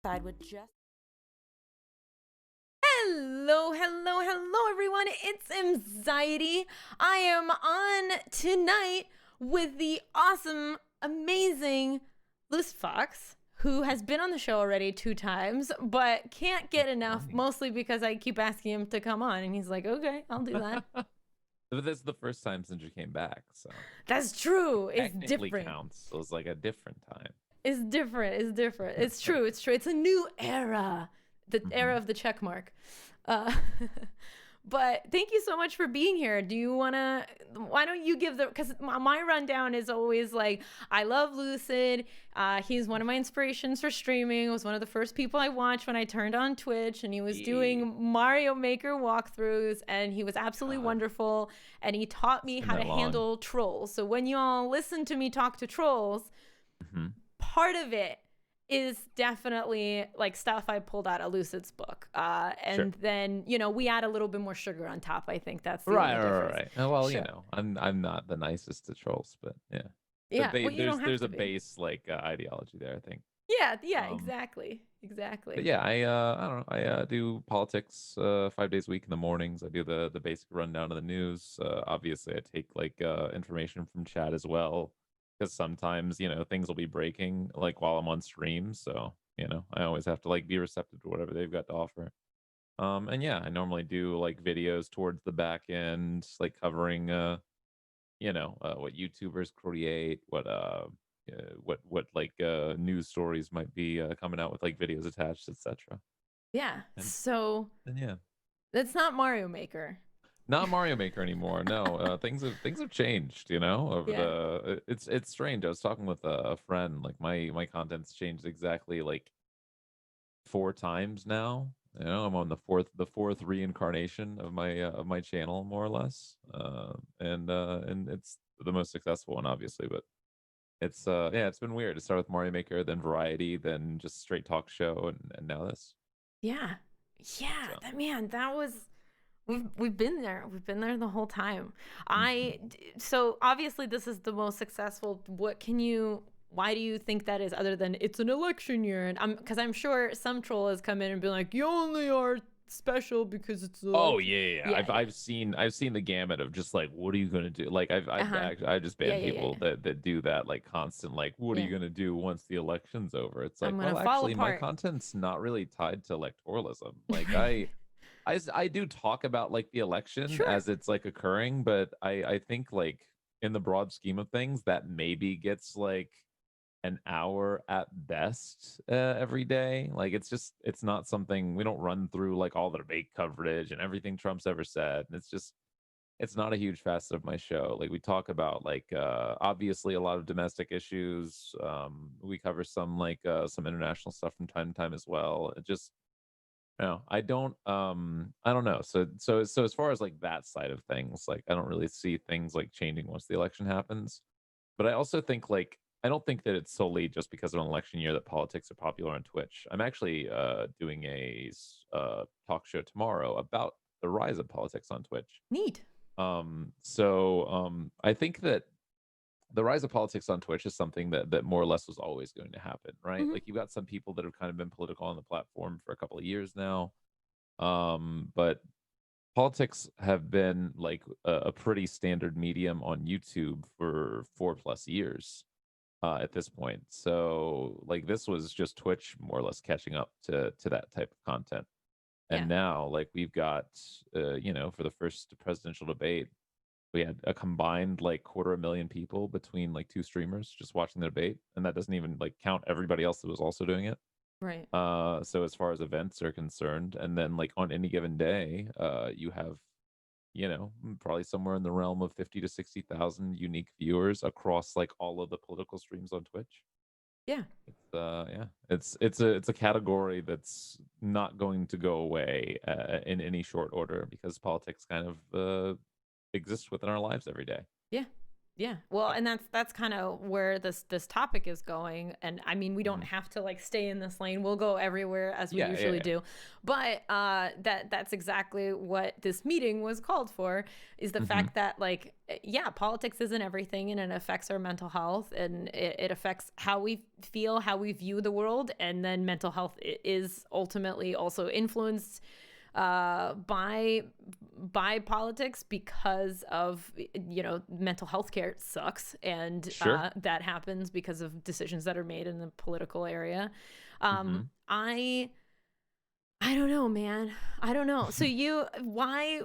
Side with just hello everyone, it's Mxiety. I am on tonight with the awesome, amazing LucidFoxx, who has been on the show already 2 times but can't get enough, mostly because I keep asking him to come on and he's like, okay, I'll do that. But this is the first time since you came back, so That's true. It's technically different. counts. So it's like a different time. It's different. It's true. It's a new era. The era of the check mark. Uh, but thank you so much for being here. Do you want to, why don't you give because my rundown is always like, I love Lucid. He's one of my inspirations for streaming. Was one of the first people I watched when I turned on Twitch, and he was doing Mario Maker walkthroughs, and he was absolutely wonderful. And he taught me how to handle trolls. So when you all listen to me talk to trolls, part of it is definitely like stuff I pulled out of Lucid's book. And then, we add a little bit more sugar on top. I think that's the only difference. Right. Well, I'm not the nicest to trolls, but yeah. Yeah, well, you don't have there's to a be. base like ideology there, I think. Yeah, exactly. But yeah, I don't know. I do politics 5 days a week in the mornings. I do the basic rundown of the news. Obviously, I take like information from chat as well, because sometimes things will be breaking like while I'm on stream. So I always have to like be receptive to whatever they've got to offer. And yeah, I normally do like videos towards the back end, like covering what YouTubers create, what like news stories might be coming out with like videos attached, etc. Yeah. And so yeah, that's not Mario Maker. not Mario Maker anymore. No, things have changed. Over it's strange. I was talking with a friend. Like my content's changed exactly like 4 times now. I'm on the fourth reincarnation of my channel, more or less. And it's the most successful one, obviously, but it's it's been weird to start with Mario Maker, then Variety, then just straight talk show, and now this. Yeah. Yeah. So. That was we've been there. We've been there the whole time. So obviously this is the most successful. Why do you think that is, other than it's an election year? And because I'm sure some troll has come in and been like, you only are special because it's yeah. I've seen the gamut of just like, what are you gonna do? Like I've just banned people that do that, like constant, like, what are you gonna do once the election's over? It's like, well, actually my content's not really tied to electoralism. Like I do talk about like the election as it's like occurring, but I think like in the broad scheme of things, that maybe gets like an hour at best every day. Like it's not something, we don't run through like all the debate coverage and everything Trump's ever said. And it's not a huge facet of my show. Like we talk about like obviously a lot of domestic issues. We cover some like some international stuff from time to time as well. It just I don't know. So as far as like that side of things, like I don't really see things like changing once the election happens. But I also think like I don't think that it's solely just because of an election year that politics are popular on Twitch. I'm actually doing a talk show tomorrow about the rise of politics on Twitch. Neat. I think that the rise of politics on Twitch is something that more or less was always going to happen, right? Like you've got some people that have kind of been political on the platform for a couple of years now. But politics have been like a pretty standard medium on YouTube for 4+ years at this point. So like this was just Twitch more or less catching up to that type of content. And now like we've got for the first presidential debate, we had a combined like 250,000 people between like 2 streamers just watching the debate, and that doesn't even like count everybody else that was also doing it. Right. So as far as events are concerned, and then like on any given day, you have probably somewhere in the realm of 50 to 60,000 unique viewers across like all of the political streams on Twitch. Yeah. It's a category that's not going to go away in any short order, because politics kind of exists within our lives every day. Yeah. Well, and that's kind of where this topic is going. And I mean, we don't have to like stay in this lane. We'll go everywhere as we usually do. But that's exactly what this meeting was called for, is the fact that like, yeah, politics isn't everything, and it affects our mental health, and it affects how we feel, how we view the world. And then mental health is ultimately also influenced by politics, because of, you know, mental health care sucks, and that happens because of decisions that are made in the political area. I don't know, man. I don't know. So why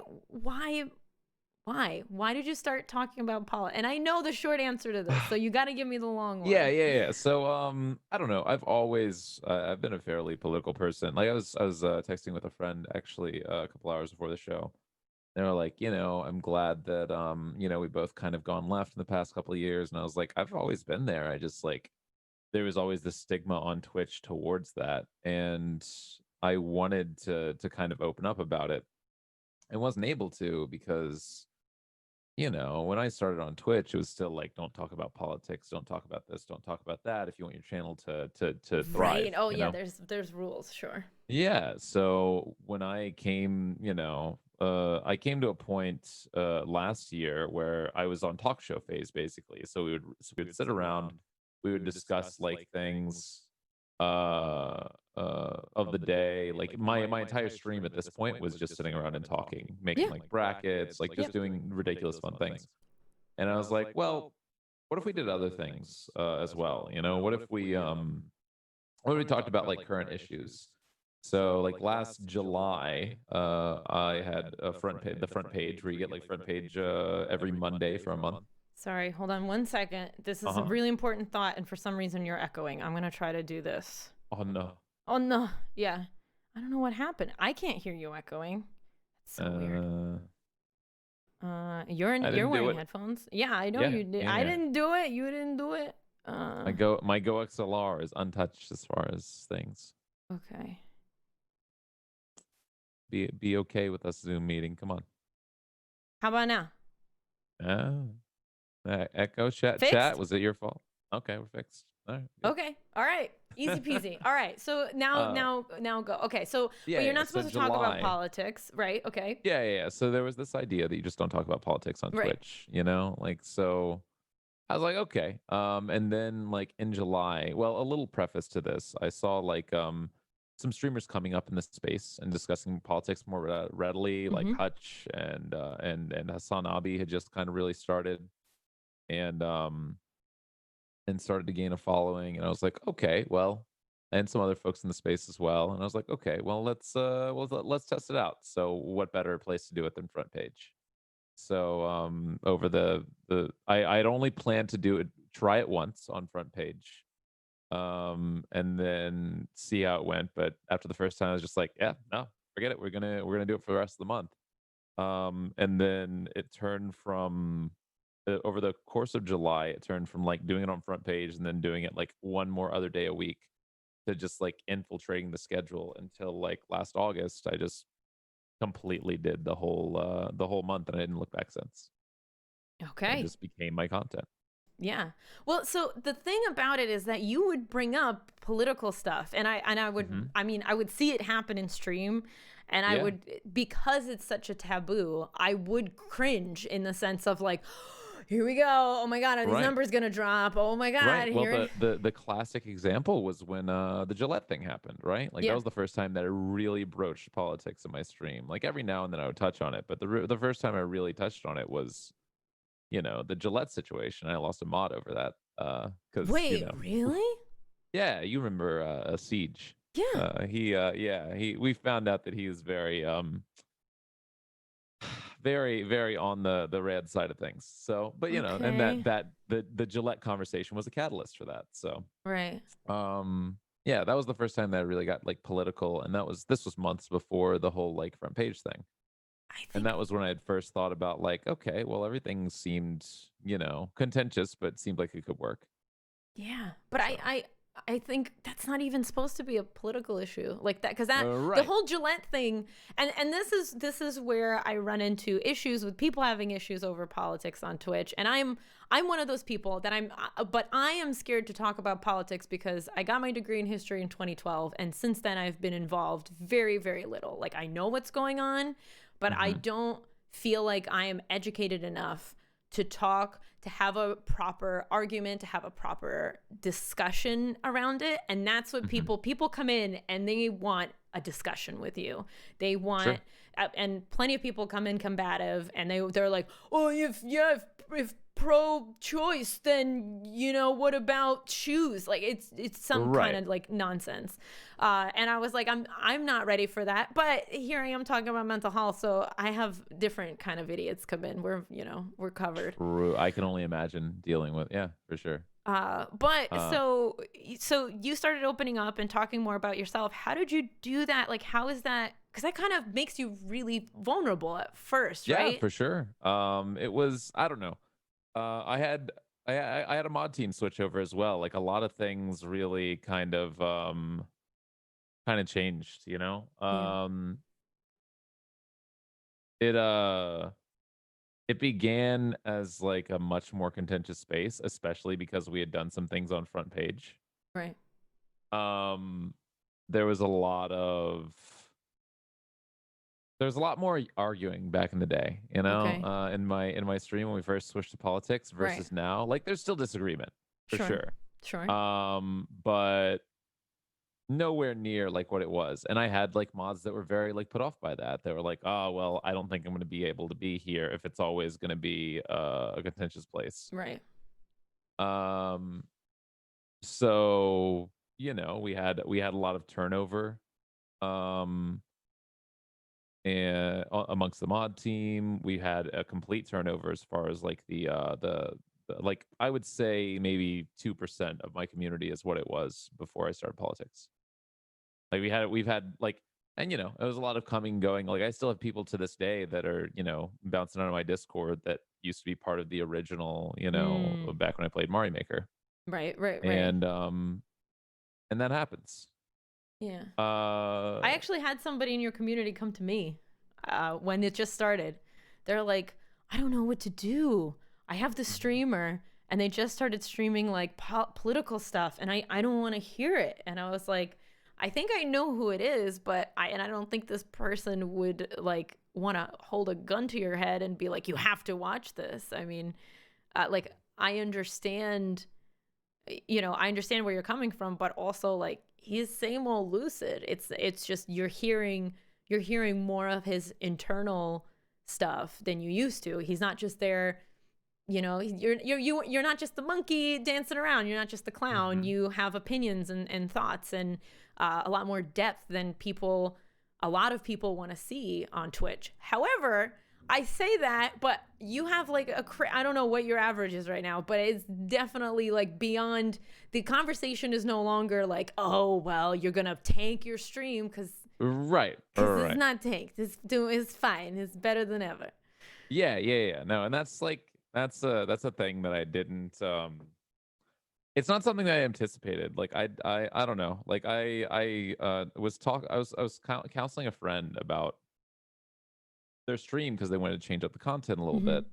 did you start talking about politics? And I know the short answer to this, so you got to give me the long one. Yeah. So I don't know. I've always I've been a fairly political person. Like I was texting with a friend actually a couple hours before the show. They were like, you know, I'm glad that you know, we both kind of gone left in the past couple of years, and I was like, I've always been there. I just like, there was always this stigma on Twitch towards that, and I wanted to kind of open up about it. I wasn't able to because, you know, when I started on Twitch, it was still like, don't talk about politics, don't talk about this, don't talk about that, if you want your channel to thrive. Right. Oh yeah, there's rules, sure. Yeah. So when I came, you know, I came to a point last year where I was on talk show phase basically. So we would sit around, we would discuss like things of the day. Like my entire stream at this point was just sitting around and talking, making like brackets, like just doing ridiculous fun things. And I was like, well, what if we did other things as well? You know, what if we talked about like current issues? So like last July, I had a the front page where you get like front page every Monday for a month. Sorry, hold on one second. This is a really important thought, and for some reason you're echoing. I'm gonna try to do this. Oh no. Oh no. Yeah. I don't know what happened. I can't hear you echoing. It's so weird. You're wearing headphones. Yeah, I know you did. I didn't do it. You didn't do it. My Go XLR is untouched as far as things. Okay. Be okay with us Zoom meeting. Come on. How about now? Echo chat. Was it your fault? Okay, we're fixed. All right. Good. Okay. All right. Easy peasy. All right. So now go. Okay. So you're not supposed to talk about politics, right? Okay. Yeah. So there was this idea that you just don't talk about politics on Twitch, you know? Like, so I was like, okay. And then like in July, well, a little preface to this, I saw like some streamers coming up in this space and discussing politics more readily, like Hutch and Hassan Abi had just kind of really started and started to gain a following. And I was like, okay, well, and some other folks in the space as well. And I was like, okay, well, let's test it out. So what better place to do it than front page? So over I'd only planned to try it once on front page, and then see how it went. But after the first time, I was just like, yeah, no, forget it. We're gonna do it for the rest of the month. And then it turned from over the course of July, it turned from like doing it on front page and then doing it like one more other day a week to just like infiltrating the schedule until like last August. I just completely did the whole month, and I didn't look back since. Okay. It just became my content. Yeah. Well, so the thing about it is that you would bring up political stuff, and I would I mean, I would see it happen in stream, and I would, because it's such a taboo, I would cringe in the sense of like, here we go. Oh my God, are these numbers gonna drop? Oh my God. Right. Well, the classic example was when the Gillette thing happened, right? Like that was the first time that I really broached politics in my stream. Like every now and then I would touch on it, but the first time I really touched on it was, you know, the Gillette situation. I lost a mod over that. Cause, wait, you know, really? Yeah, you remember Siege? Yeah. We found out that he was very very on the red side of things. So, but you know, and that the Gillette conversation was a catalyst for that. So yeah, that was the first time that I really got like political, and this was months before the whole like front page thing. And that was when I had first thought about like, okay, well, everything seemed, you know, contentious, but seemed like it could work. Yeah, but so. I think that's not even supposed to be a political issue like that, because Right. the whole Gillette thing, and this is where I run into issues with people having issues over politics on Twitch, and I'm one of those people that but I am scared to talk about politics because I got my degree in history in 2012, and since then I've been involved very, very little. Like, I know what's going on, but I don't feel like I am educated enough to talk, to have a proper argument, to have a proper discussion around it. And that's what people come in and they want a discussion with you. They want, and plenty of people come in combative, and they're like, oh, if pro-choice, then, you know, what about shoes? Like, it's some kind of like nonsense. And I was like, I'm not ready for that. But here I am talking about mental health, so I have different kind of idiots come in. We're covered. True. I can only imagine dealing with, for sure. So you started opening up and talking more about yourself. How did you do that? Like, how is that? Because that kind of makes you really vulnerable at first, right? Yeah, for sure. It was, I don't know. I had a mod team switch over as well. Like, a lot of things really kind of changed, you know? It began as like a much more contentious space, especially because we had done some things on front page. Right. There was a lot more arguing back in the day, you know, in my stream when we first switched to politics versus now. Like, there's still disagreement for sure. But nowhere near like what it was. And I had like mods that were very like put off by that. They were like, oh, well, I don't think I'm going to be able to be here if it's always going to be a contentious place. Right. So, you know, we had a lot of turnover and amongst the mod team. We had a complete turnover as far as like the like, I would say maybe 2% of my community is what it was before I started politics. Like, we've had like, and you know, it was a lot of coming and going. Like, I still have people to this day that are, you know, bouncing out of my Discord that used to be part of the original, you know, back when I played Mario Maker. Right. And that happens. Yeah. I actually had somebody in your community come to me when it just started. They're like, I don't know what to do. I have the streamer and they just started streaming like political stuff, and I don't want to hear it. And I was like, I think I know who it is, but I don't think this person would like want to hold a gun to your head and be like, you have to watch this. I mean, like, I understand, you know, I understand where you're coming from, but also like, he's same old Lucid. It's just you're hearing more of his internal stuff than you used to. He's not just there, you know, you're not just the monkey dancing around. You're not just the clown. You have opinions and thoughts and a lot more depth than a lot of people want to see on Twitch. However, I say that, but you have like I don't know what your average is right now, but it's definitely like beyond. The conversation is no longer like, oh, well, you're going to tank your stream because it's not tanked. It's fine. It's better than ever. Yeah. No, and that's like, that's a thing that I didn't, it's not something that I anticipated. Like, I don't know. Like, I was counseling a friend about their stream because they wanted to change up the content a little bit.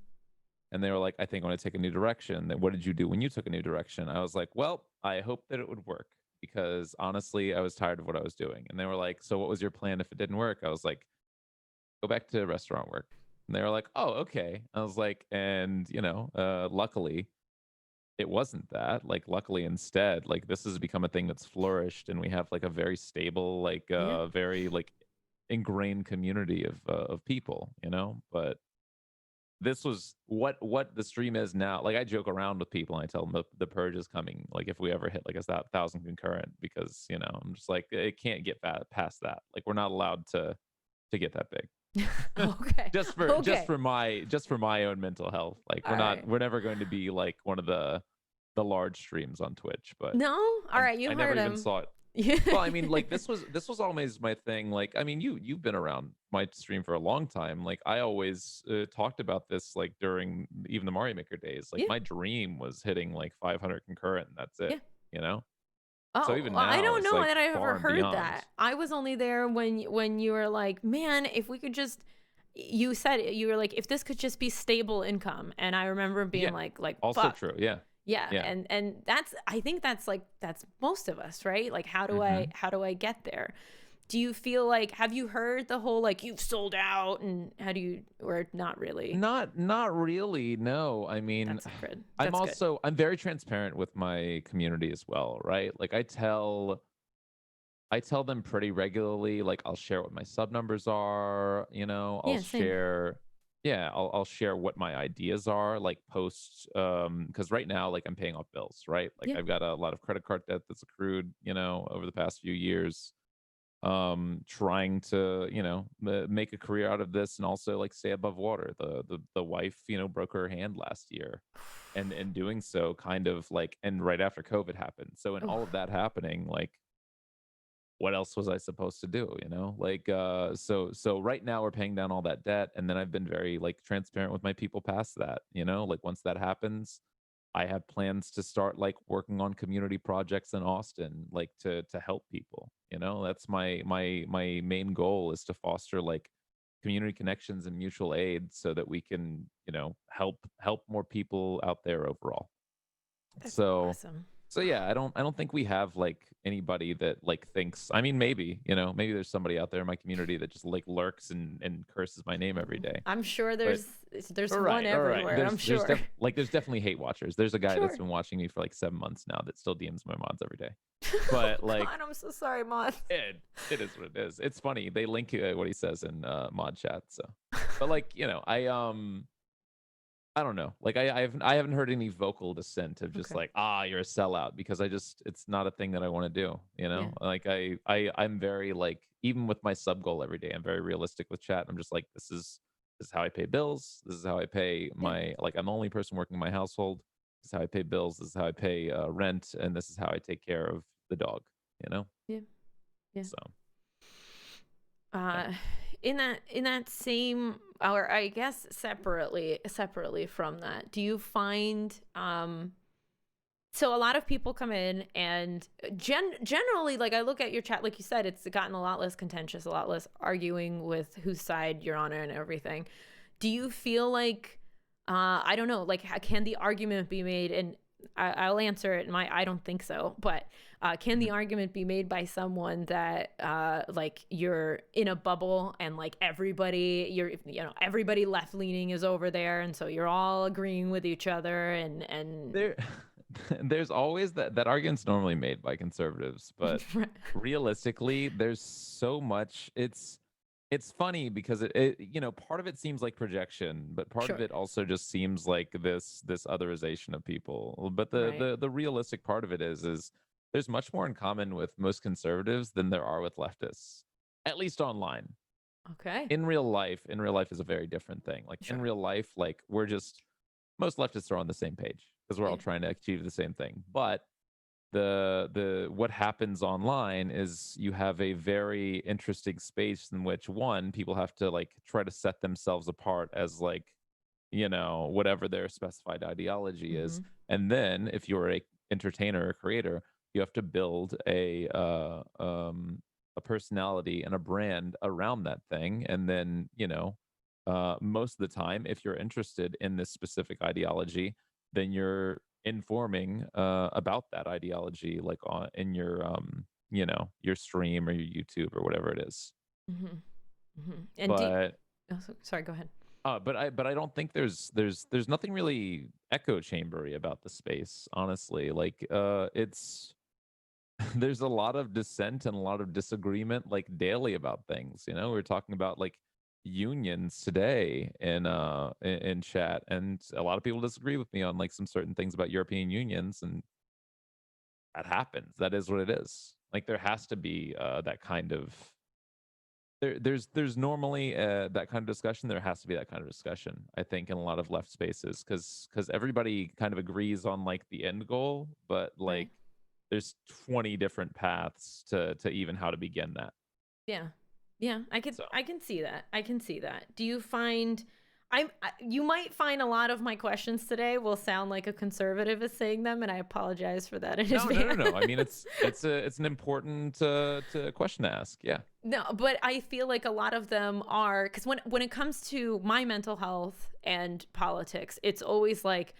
And they were like, I think I want to take a new direction. Then what did you do when you took a new direction? I was like, well, I hope that it would work because honestly, I was tired of what I was doing. And they were like, so what was your plan if it didn't work? I was like, go back to restaurant work. And they were like, oh, okay. I was like, and you know, luckily it wasn't that. Like, luckily instead, like, this has become a thing that's flourished, and we have like a very stable, like very like ingrained community of people, you know. But this was what the stream is now. Like, I joke around with people and I tell them the purge is coming, like, if we ever hit like 1,000 concurrent, because, you know, I'm just like, it can't get past that. Like, we're not allowed to get that big. Okay. just for my own mental health. Like, we're never going to be like one of the large streams on Twitch. But no, all right, you I heard never him. even saw it. Well, I mean, like, this was always my thing. Like, I mean, you've been around my stream for a long time. Like, I always talked about this, like, during even the Mario Maker days. Like, my dream was hitting like 500 concurrent, and that's it. You know. So Oh, even I now, don't it's know like that I far ever and heard beyond. that. I was only there when you were like, man, if we could just, you said it, you were like, if this could just be stable income. And I remember being Yeah. like, Also fuck. true. Yeah. Yeah. Yeah. And that's, I think that's like, that's most of us, right? Like, how do Mm-hmm. I get there? Do you feel like, have you heard the whole, like, you've sold out, and how do you, or not really? Not really. No. I mean, That's good. I'm That's good. also I'm very transparent with my community as well, right? Like I tell them pretty regularly, like I'll share what my sub numbers are, I'll Yeah, same. share I'll share what my ideas are, like post because right now like I'm paying off bills, right? Like Yeah. I've got a lot of credit card debt that's accrued, over the past few years. Trying to, make a career out of this and also like stay above water. The wife, broke her hand last year. And in doing so, kind of like, and right after COVID happened. So in Oh, all of that happening, like what else was I supposed to do? Like so right now we're paying down all that debt, and then I've been very like transparent with my people past that, like once that happens, I have plans to start like working on community projects in Austin, like to help people. That's my main goal, is to foster like community connections and mutual aid so that we can, help more people out there overall. that's So awesome. so yeah, I don't think we have like anybody that like thinks, I mean, maybe, maybe there's somebody out there in my community that just like lurks and curses my name every day. I'm sure But there's all one right, all right. everywhere. I'm sure. There's definitely hate watchers. There's a guy that's Sure. been watching me for like 7 months now that still DMs my mods every day. But Oh like God, I'm so sorry, Moth. it is what it is. It's funny. They link what he says in mod chat. So, but like I don't know. Like I haven't heard any vocal dissent of just Okay. like, you're a sellout, because it's not a thing that I want to do, Yeah. Like I'm very like, even with my sub goal every day, I'm very realistic with chat. I'm just like, this is how I pay bills. This is how I pay Yeah. my, like, I'm the only person working in my household. This is how I pay bills. This is how I pay rent, and this is how I take care of the dog, Yeah. Yeah. So yeah. Uh, in that same, or I guess separately from that, do you find so a lot of people come in and generally, like, I look at your chat, like you said, it's gotten a lot less contentious, a lot less arguing with whose side you're on and everything. Do you feel like, I don't know, like, can the argument be made, and I'll answer it, I don't think so, but can the argument be made by someone that like, you're in a bubble and like everybody left leaning is over there, and so you're all agreeing with each other, and There there's always that argument's normally made by conservatives, but realistically, there's so much. It's funny because part of it seems like projection, but part sure, of it also just seems like this otherization of people. But right, the realistic part of it is there's much more in common with most conservatives than there are with leftists, at least online. okay, In real life is a very different thing. Like in sure, real life, like most leftists are on the same page because we're all yeah, trying to achieve the same thing. But the what happens online is you have a very interesting space in which, one, people have to like try to set themselves apart as like, whatever their specified ideology mm-hmm. is. And then if you're a entertainer or creator, you have to build a personality and a brand around that thing. And then, most of the time, if you're interested in this specific ideology, then you're informing about that ideology, like on in your your stream or your YouTube or whatever it is. Mm-hmm. Mm-hmm. And But sorry, go ahead. but I don't think there's nothing really echo chambery about the space, honestly. Like it's there's a lot of dissent and a lot of disagreement like daily about things. We're talking about like unions today in chat, and a lot of people disagree with me on like some certain things about European unions, and that happens. That is what it is. Like there has to be that kind of there's normally that kind of discussion. There has to be that kind of discussion, I think, in a lot of left spaces, because everybody kind of agrees on like the end goal, but Right. like there's 20 different paths to even how to begin that. Yeah. Yeah, So I can see that. I can see that. Do you find, you might find a lot of my questions today will sound like a conservative is saying them, and I apologize for that in advance. No. I mean, it's an important question to ask. Yeah. No, but I feel like a lot of them are, because when it comes to my mental health and politics, it's always like,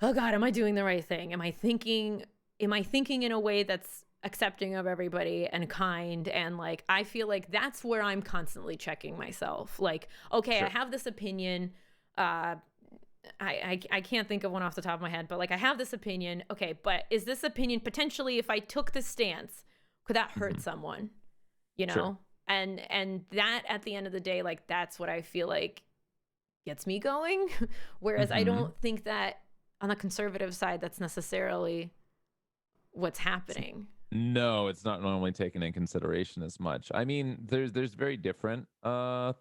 oh God, am I doing the right thing? Am I thinking in a way that's accepting of everybody and kind? And like, I feel like that's where I'm constantly checking myself. Like, okay, sure. I have this opinion. I can't think of one off the top of my head, but like, I have this opinion. Okay, but is this opinion potentially, if I took this stance, could that hurt someone? You know? Sure. And that at the end of the day, like, that's what I feel like gets me going. Whereas I don't think that on the conservative side, that's necessarily what's happening. No, it's not normally taken in consideration as much. I mean, there's very different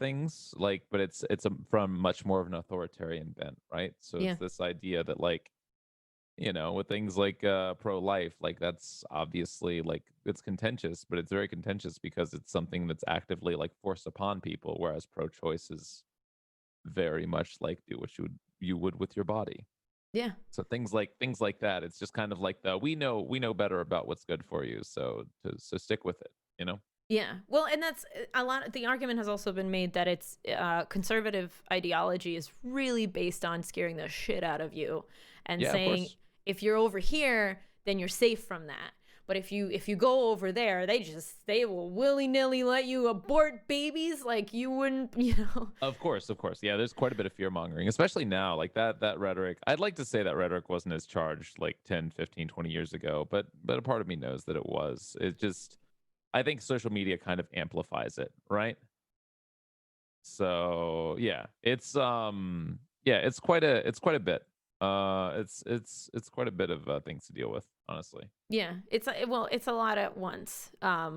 things, like, but it's from much more of an authoritarian bent, right? So it's this idea that, like, you know, with things like pro-life, like, that's obviously, like, it's contentious, but it's very contentious because it's something that's actively, like, forced upon people, whereas pro-choice is very much like, do what you would with your body. Yeah. So things like that. It's just kind of like we know better about what's good for you, so stick with it, you know? Yeah. Well, and that's a lot. The argument has also been made that it's conservative ideology is really based on scaring the shit out of you and saying, if you're over here, then you're safe from that. But if you go over there, they will willy-nilly let you abort babies like you wouldn't, you know. Of course. Yeah, there's quite a bit of fear-mongering, especially now. Like that rhetoric. I'd like to say that rhetoric wasn't as charged like 10, 15, 20 years ago, but a part of me knows that it was. It just, I think social media kind of amplifies it, right? So, yeah, it's quite a bit. It's quite a bit of things to deal with, honestly. Yeah, it's a lot at once. Yeah,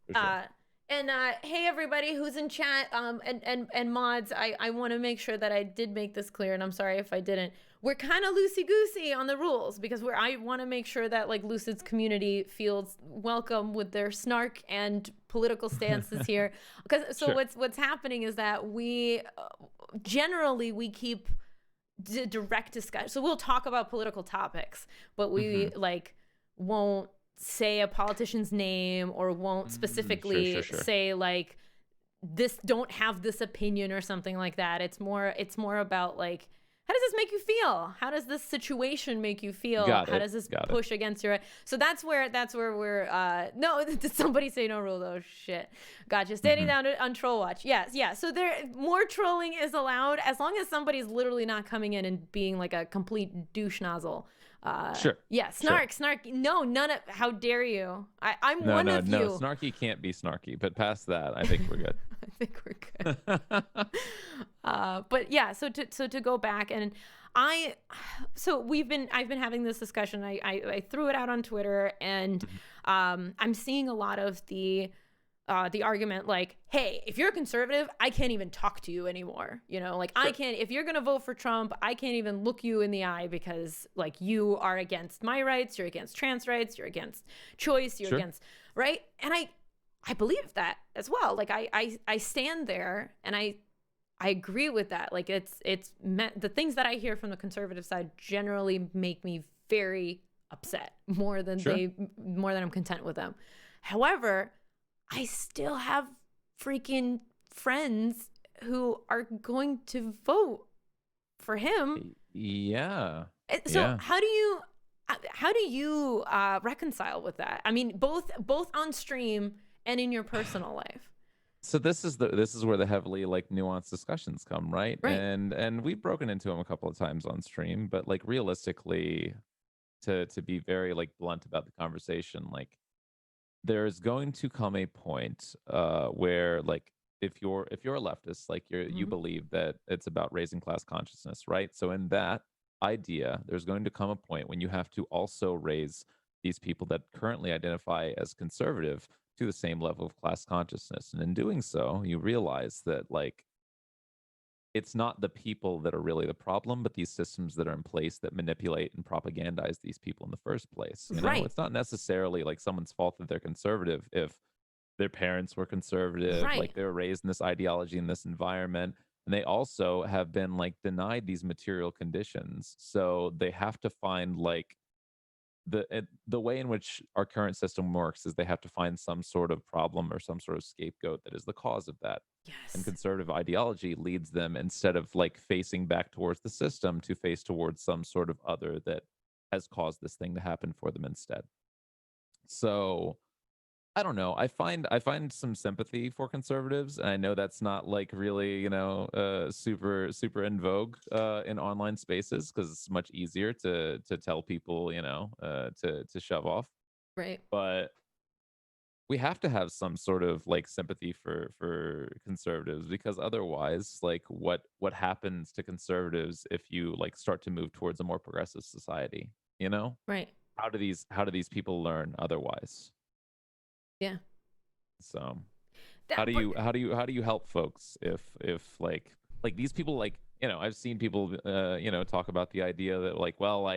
for sure. And hey everybody who's in chat, and mods, I want to make sure that I did make this clear, and I'm sorry if I didn't. We're kind of loosey-goosey on the rules because I want to make sure that like Lucid's community feels welcome with their snark and political stances here. Because what's happening is that we generally keep direct discussion. So we'll talk about political topics, but we like won't say a politician's name or won't specifically say like this, don't have this opinion or something like that. It's more about like, how does this make you feel? How does this situation make you feel? How does this push against your... So that's where we're... No, did somebody say no rule? Oh, shit. Gotcha. Standing down on troll watch. Yes, yeah. So more trolling is allowed as long as somebody's literally not coming in and being like a complete douche nozzle. Sure. Yeah, snark. No, none of... How dare you? I'm one of you. No, snarky can't be snarky. But past that, I think we're good. I think we're good. But yeah, so to go back, and I've been having this discussion. I threw it out on Twitter, and I'm seeing a lot of the argument like, hey, if you're a conservative, I can't even talk to you anymore. You know, like I can't, if you're going to vote for Trump, I can't even look you in the eye because like you are against my rights, you're against trans rights, you're against choice, you're against, right? And I believe that as well. Like I stand there and I agree with that. Like the things that I hear from the conservative side generally make me very upset more than I'm content with them. However, I still have freaking friends who are going to vote for him. Yeah. So how do you reconcile with that? I mean, both on stream and in your personal life. So this is where the heavily like nuanced discussions come, right? And we've broken into them a couple of times on stream, but like realistically, to be very like blunt about the conversation, like there's going to come a point where like if you're a leftist, like you believe that it's about raising class consciousness, right? So in that idea, there's going to come a point when you have to also raise these people that currently identify as conservative to the same level of class consciousness. And in doing so, you realize that like it's not the people that are really the problem, but these systems that are in place that manipulate and propagandize these people in the first place. You know, it's not necessarily like someone's fault that they're conservative if their parents were conservative, like they were raised in this ideology in this environment. And they also have been like denied these material conditions. So they have to find like the way in which our current system works is they have to find some sort of problem or some sort of scapegoat that is the cause of that. And Yes. conservative ideology leads them, instead of like facing back towards the system, to face towards some sort of other that has caused this thing to happen for them instead. So I don't know. I find some sympathy for conservatives, and I know that's not like really, super in vogue in online spaces, because it's much easier to tell people, to shove off. Right. But we have to have some sort of like sympathy for conservatives, because otherwise, like, what happens to conservatives if you like start to move towards a more progressive society? You know, Right. how do these people learn otherwise? Yeah. So how That, do but you help folks if like these people, like, I've seen people talk about the idea that like, well,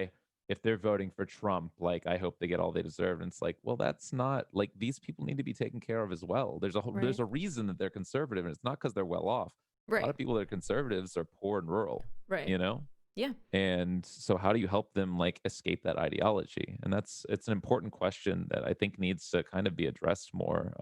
if they're voting for Trump, like, I hope they get all they deserve. And it's like, well, that's not like, these people need to be taken care of as well. There's right. a reason that they're conservative, and it's not because they're well off. A lot Right. of people that are conservatives are poor and rural, Right. you know? Yeah. And so how do you help them like escape that ideology? And it's an important question that I think needs to kind of be addressed more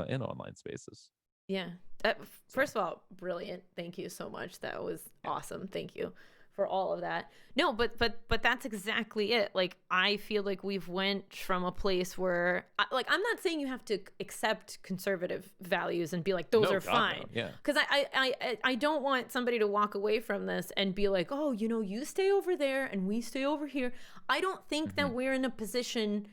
in online spaces. Yeah. So First of all, brilliant. Thank you so much. That was yeah. awesome. Thank you for all of that. No, but that's exactly it. Like, I feel like we've went from a place where like, I'm not saying you have to accept conservative values and be like, those No, are God, fine. no. Yeah. Because I don't want somebody to walk away from this and be like, oh, you stay over there and we stay over here. I don't think Hmm. that we're in a position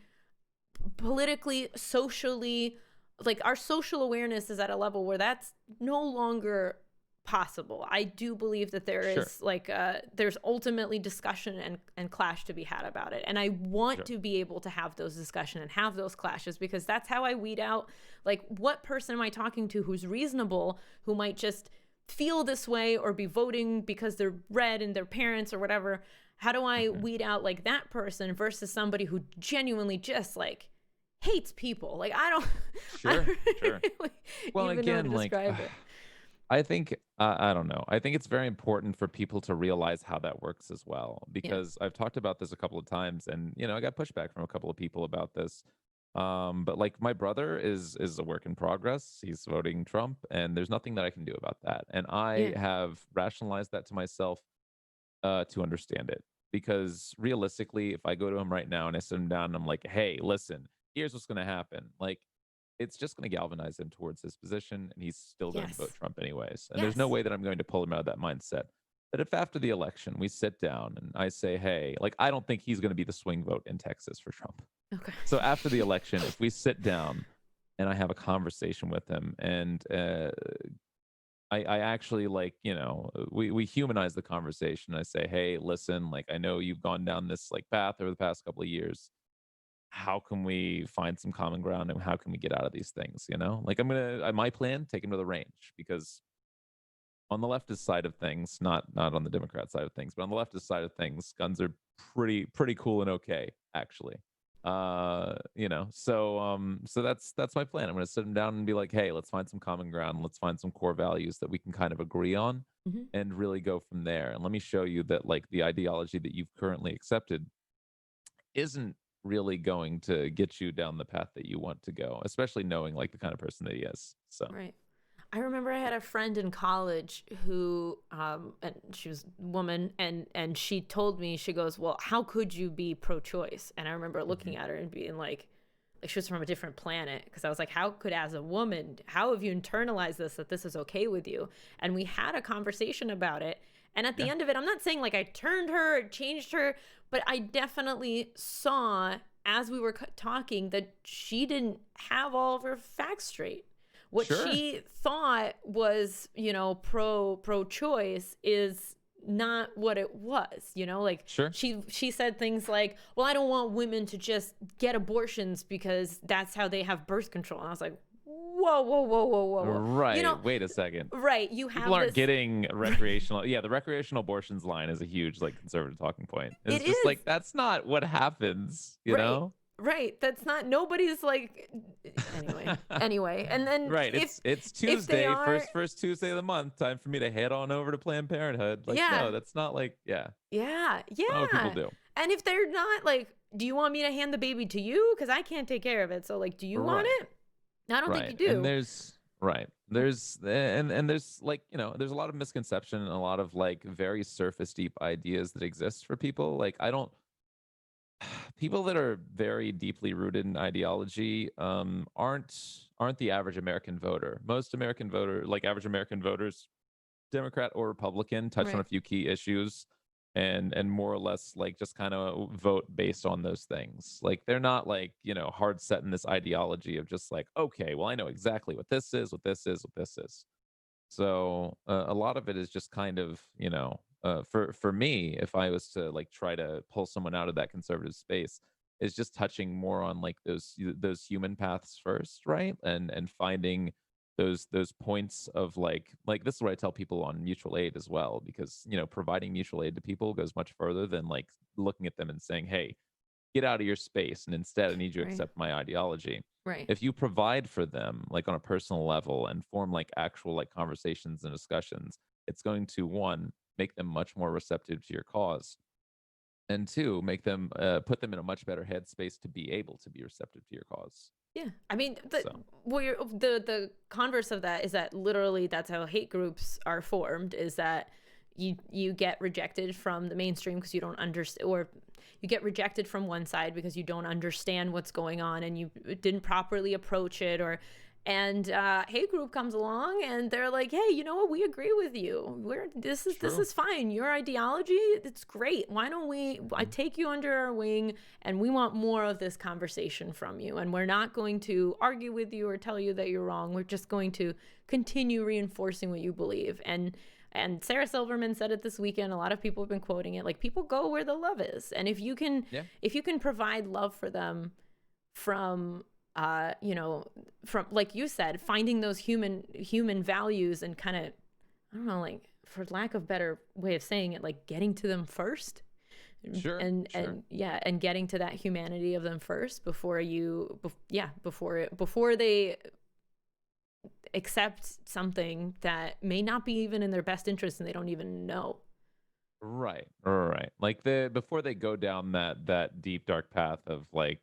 politically, socially, like, our social awareness is at a level where that's no longer possible. I do believe that there Sure. is like there's ultimately discussion and clash to be had about it. And I want Sure. to be able to have those discussions and have those clashes, because that's how I weed out, like, what person am I talking to who's reasonable, who might just feel this way or be voting because they're red and their parents or whatever. How do I Hmm. weed out like that person versus somebody who genuinely just like hates people? Like, I don't I Sure. don't Sure. really Well, even know how to again, like, describe it. I think I don't know. I think it's very important for people to realize how that works as well, Yeah. because I've talked about this a couple of times, and I got pushback from a couple of people about this. But like, my brother is a work in progress. He's voting Trump, and there's nothing that I can do about that. And I Yeah. have rationalized that to myself to understand it. Because realistically, if I go to him right now and I sit him down and I'm like, hey, listen, here's what's going to happen. Like, it's just going to galvanize him towards his position, and he's still going to vote Yes. Trump anyways. And there's no Yes. way that I'm going to pull him out of that mindset. But if after the election we sit down and I say, hey, like, I don't think he's going to be the swing vote in Texas for Trump. Okay. So after the election, if we sit down and I have a conversation with him, and I actually, like, we humanize the conversation. I say, hey, listen, like, I know you've gone down this like path over the past couple of years. How can we find some common ground, and how can we get out of these things? Like, I'm gonna my plan, take him to the range, because on the leftist side of things, not on the Democrat side of things, but on the leftist side of things, guns are pretty cool and okay, actually. So that's my plan. I'm gonna sit him down and be like, hey, let's find some common ground, let's find some core values that we can kind of agree on, Hmm. and really go from there. And let me show you that, like, the ideology that you've currently accepted isn't really going to get you down the path that you want to go, especially knowing like the kind of person that he is. So Right. I remember I had a friend in college who, and she was a woman, and she told me, she goes, well, how could you be pro-choice? And I remember mhm. looking at her and being like she was from a different planet, because I was like, how could, as a woman, how have you internalized this, that this is okay with you? And we had a conversation about it. And at the Yeah, end of it, I'm not saying like I turned her or changed her, but I definitely saw, as we were talking, that she didn't have all of her facts straight. What sure, she thought was, pro choice is not what it was. Like, sure. she said things like, well, I don't want women to just get abortions because that's how they have birth control. And I was like, whoa, whoa, whoa, whoa, whoa, whoa. Right. Wait a second. Right, you People have aren't this. getting recreational. Yeah, the recreational abortions line is a huge like conservative talking point. It It's just is. like, that's not what happens, you Right. know? Right. That's not, nobody's like, anyway. And then right. It's Tuesday, first Tuesday of the month. Time for me to head on over to Planned Parenthood. Like, no, that's not like, yeah. That's not what people do. And if they're not like, do you want me to hand the baby to you? Because I can't take care of it. So like, do you want it? I don't think you do. And there's there's like, there's a lot of misconception and a lot of like very surface deep ideas that exist for people. Like, people that are very deeply rooted in ideology aren't the average American voter. Most American voter, like average American voters, Democrat or Republican, touch on a few key issues and more or less like just kind of vote based on those things. Like, they're not like, hard set in this ideology of just like, okay, well, I know exactly what this is, what this is, what this is. So a lot of it is just kind of, for me, if I was to like try to pull someone out of that conservative space, is just touching more on like those human paths first, right? And finding those points of like this is what I tell people on mutual aid as well, because providing mutual aid to people goes much further than like looking at them and saying, hey, get out of your space and instead I need you to accept my ideology. Right. If you provide for them like on a personal level and form like actual like conversations and discussions, it's going to, one, make them much more receptive to your cause, and two, make them put them in a much better headspace to be able to be receptive to your cause. Yeah, I mean, the converse of that is that literally that's how hate groups are formed, is that you get rejected from the mainstream because you don't understand, or you get rejected from one side because you don't understand what's going on and you didn't properly approach it, and hate group comes along and they're like, hey, you know what, we agree with you, this is fine, your ideology, it's great, why don't I take you under our wing and we want more of this conversation from you, and we're not going to argue with you or tell you that you're wrong, we're just going to continue reinforcing what you believe. And Sarah Silverman said it this weekend. A lot of people have been quoting it. Like, people go where the love is, and if you can provide love for them from from, like you said, finding those human values and kind of, I don't know, like, for lack of better way of saying it, like getting to them first. And getting to that humanity of them first before they accept something that may not be even in their best interest and they don't even know. Right. Like, before they go down that deep dark path of like,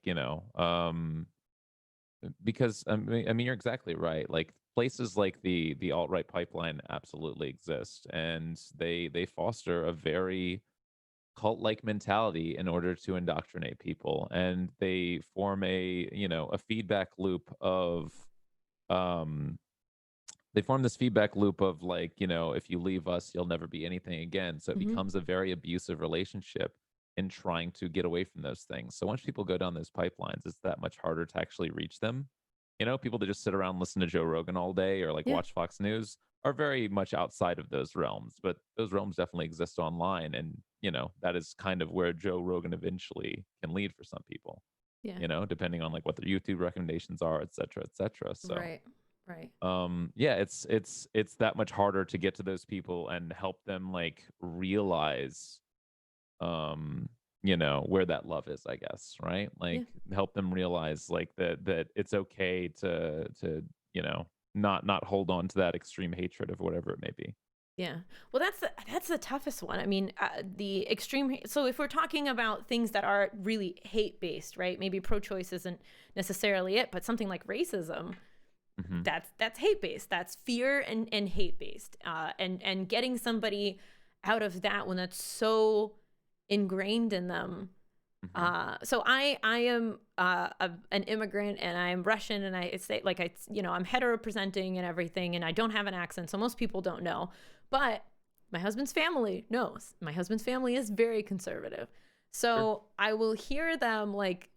because I mean you're exactly right. Like, places like the alt-right pipeline absolutely exist, and they foster a very cult-like mentality in order to indoctrinate people, and they form a feedback loop of they form this feedback loop of like, if you leave us, you'll never be anything again. So it becomes a very abusive relationship in trying to get away from those things. So once people go down those pipelines, it's that much harder to actually reach them. People that just sit around and listen to Joe Rogan all day or like watch Fox News are very much outside of those realms, but those realms definitely exist online. And, that is kind of where Joe Rogan eventually can lead for some people, depending on like what their YouTube recommendations are, et cetera, et cetera. So, right. It's that much harder to get to those people and help them like realize, where that love is, I guess, right? Like, help them realize like that it's okay to not hold on to that extreme hatred of whatever it may be. Yeah. Well, that's the toughest one. I mean, the extreme. So if we're talking about things that are really hate-based, right? Maybe pro-choice isn't necessarily it, but something like racism, that's hate-based. That's fear and hate-based. And getting somebody out of that when that's so ingrained in them. So I am an immigrant, and I'm Russian, and I say like I'm hetero-presenting and everything, and I don't have an accent, so most people don't know. But my husband's family knows. My husband's family is very conservative. So I will hear them like,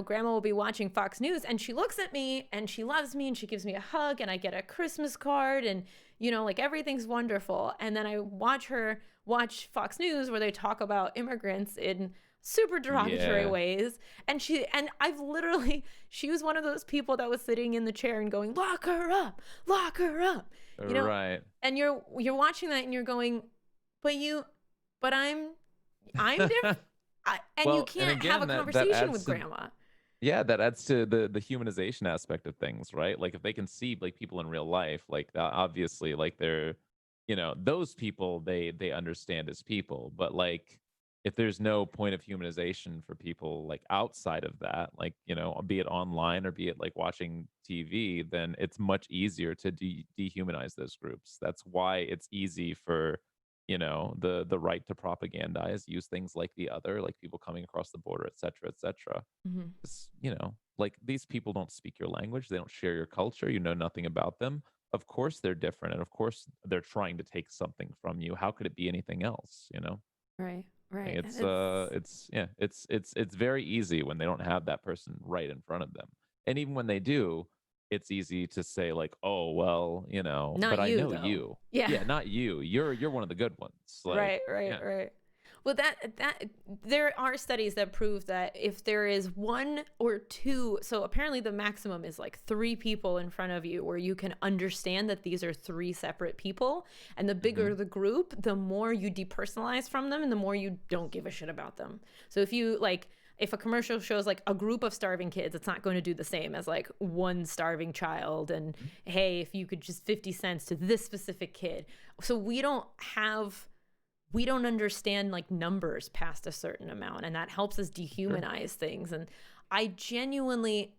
grandma will be watching Fox News and she looks at me and she loves me and she gives me a hug and I get a Christmas card and, like everything's wonderful. And then I watch her watch Fox News where they talk about immigrants in super derogatory ways. And she was one of those people that was sitting in the chair and going, lock her up. Right. And you're watching that and you're going, but I'm different. You can't have a conversation with grandma. Yeah, that adds to the humanization aspect of things, right? Like if they can see like people in real life, like obviously like they're, those people they understand as people, but like if there's no point of humanization for people like outside of that, like, be it online or be it like watching TV, then it's much easier to dehumanize those groups. That's why it's easy for the right to propagandize, use things like the other, like people coming across the border, et cetera, et cetera. Hmm. Like these people don't speak your language, they don't share your culture, you know nothing about them. Of course they're different, and of course they're trying to take something from you. How could it be anything else? Right, Like right. it's very easy when they don't have that person right in front of them. And even when they do, it's easy to say like, "Oh, well, Not but I you know though. you." Yeah. Yeah, not you. You're one of the good ones. Like, Right, right, yeah. right. Well, that there are studies that prove that if there is one or two, so apparently the maximum is like three people in front of you where you can understand that these are three separate people, and the bigger Mhm. the group, the more you depersonalize from them and the more you don't give a shit about them. So if a commercial shows like a group of starving kids, it's not going to do the same as like one starving child and Mhm. hey, if you could just 50 cents to this specific kid. So we don't understand like numbers past a certain amount, and that helps us Sure. dehumanize things. And I genuinely,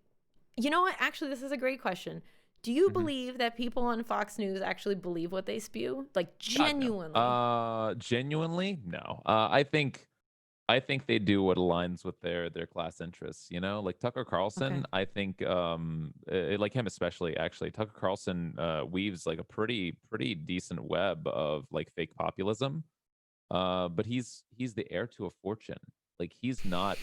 you know what, actually this is a great question. Do you Mhm. believe that people on Fox News actually believe what they spew, like God, no. genuinely? Genuinely, no. I think they do what aligns with their class interests, Like Tucker Okay. Carlson, I think like him especially actually, Tucker Carlson weaves like a pretty decent web of like fake populism. But he's the heir to a fortune. Like he's not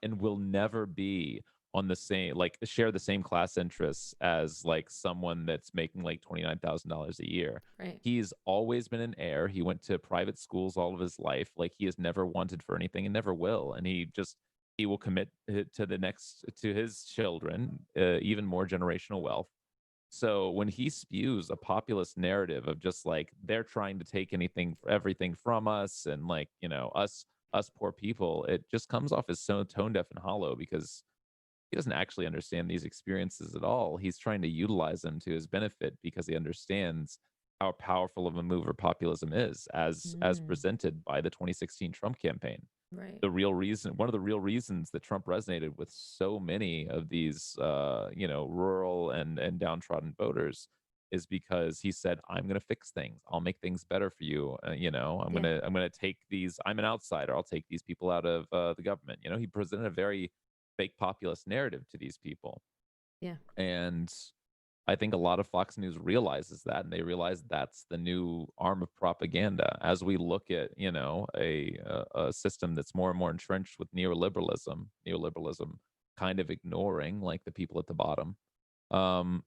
and will never be on the same like share the same class interests as like someone that's making like $29,000 a year. Right. He's always been an heir. He went to private schools all of his life. Like he has never wanted for anything and never will. And he will commit to his children even more generational wealth. So when he spews a populist narrative of just like they're trying to take everything from us, and like, us poor people, it just comes off as so tone deaf and hollow because he doesn't actually understand these experiences at all. He's trying to utilize them to his benefit because he understands how powerful of a mover populism is, as Mm, presented by the 2016 Trump campaign. right. One of the real reasons that Trump resonated with so many of these, rural and downtrodden voters is because he said, "I'm going to fix things. I'll make things better for you. Yeah. I'm going to take these. I'm an outsider. I'll take these people out of the government." He presented a very fake populist narrative to these people, Yeah. and I think a lot of Fox News realizes that, and they realize that's the new arm of propaganda. As we look at, a system that's more and more entrenched with neoliberalism kind of ignoring like the people at the bottom.